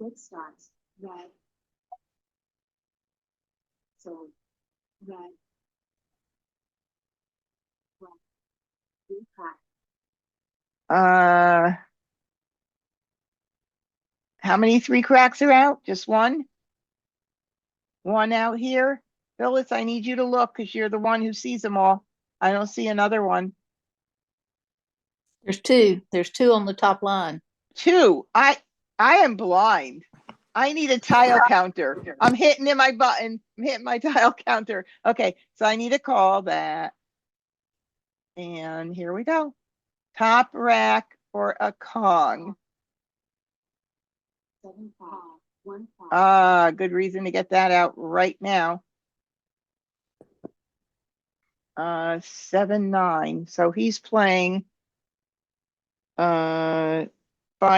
Six dots, red. So, red. Red. 3 crack. How many 3 cracks are out? Just one? One out here? Phyllis, I need you to look because you're the one who sees them all. I don't see another one. There's 2. There's 2 on the top line. 2. I am blind. I need a tile counter. I'm hitting in my button. I'm hitting my tile counter. Okay, so I need to call that. And here we go. Top rack for a Kong. 7 5. 1 5. Good reason to get that out right now. 7 9. So he's playing 5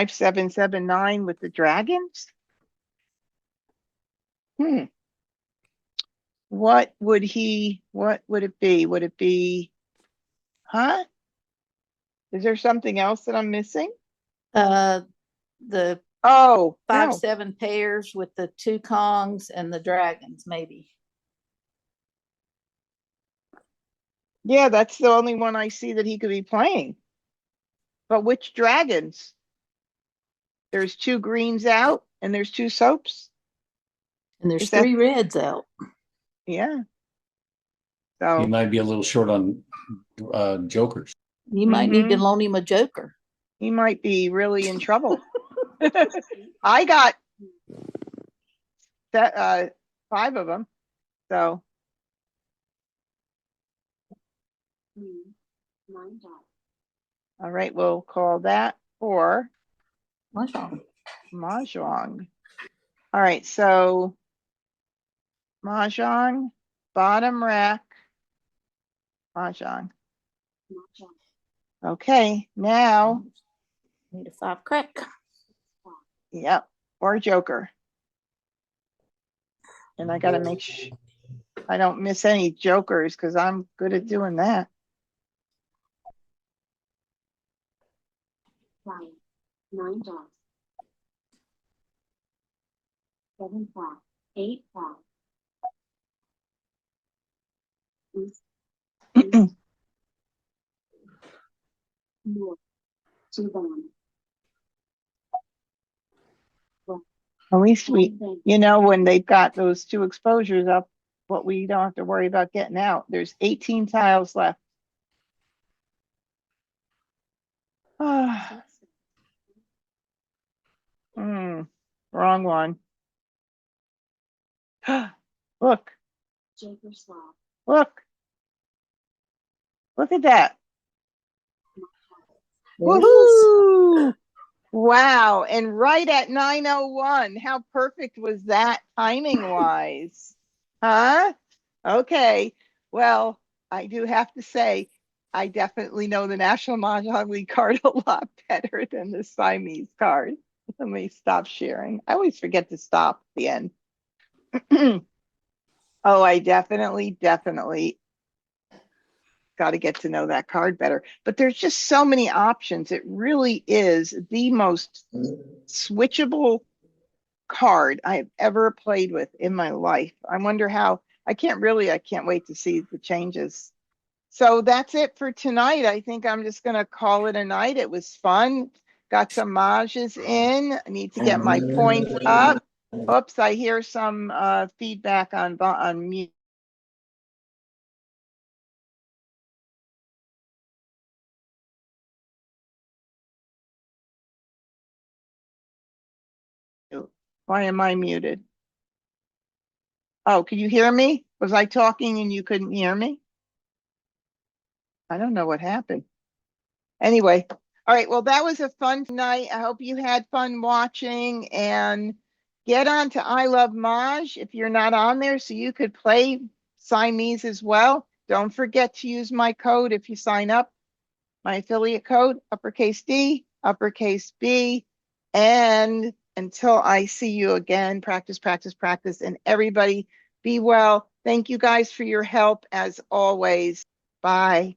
7 7 9 with the dragons. What would it be? Would it be, huh? Is there something else that I'm missing? The Oh, 5 no. 7 pairs with the 2 Kongs and the dragons, maybe. Yeah, that's the only one I see that he could be playing. But which dragons? There's 2 greens out and there's 2 soaps. And there's Is that- 3 reds out. Yeah. He So might be a little short on jokers. You might need to loan him a joker. he might be really in trouble. I got that 5 of them. So 3. 9 dots. all right, we'll call that for Mahjong. Mah Jongg. All right, so Mah Jongg, bottom rack, Mah Jongg. Mahjong. Okay, now, Need a 5 crack. yep, or Joker. And I gotta make sure I don't miss any jokers because I'm good at doing that. 5. 9 dots. 7 5. 8 5. More to them. At least when they've got those 2 exposures up, what we don't have to worry about getting out. There's 18 tiles left. Wrong one. Look, Jacob Slaw. look at that. There it is. Woohoo! Wow. And right at 9:01. How perfect was that timing wise? Huh? Okay. Well, I do have to say, I definitely know the National Mah Jongg League card a lot better than the Siamese card. Let me stop sharing. I always forget to stop at the end. Oh, I definitely got to get to know that card better. But there's just so many options. It really is the most switchable card I have ever played with in my life. I wonder how, I can't wait to see the changes. So that's it for tonight. I think I'm just going to call it a night. It was fun. Got some Mahs in. I need to get my points up. Oops, I hear some feedback on mute. Why am I muted? Oh, can you hear me? Was I talking and you couldn't hear me? I don't know what happened. Anyway, all right. Well, that was a fun night. I hope you had fun watching, and get on to I Love Maj if you're not on there so you could play Siamese as well. Don't forget to use my code if you sign up. My affiliate code, uppercase D, uppercase B. And until I see you again, practice, practice, practice. And everybody be well. Thank you guys for your help as always. Bye.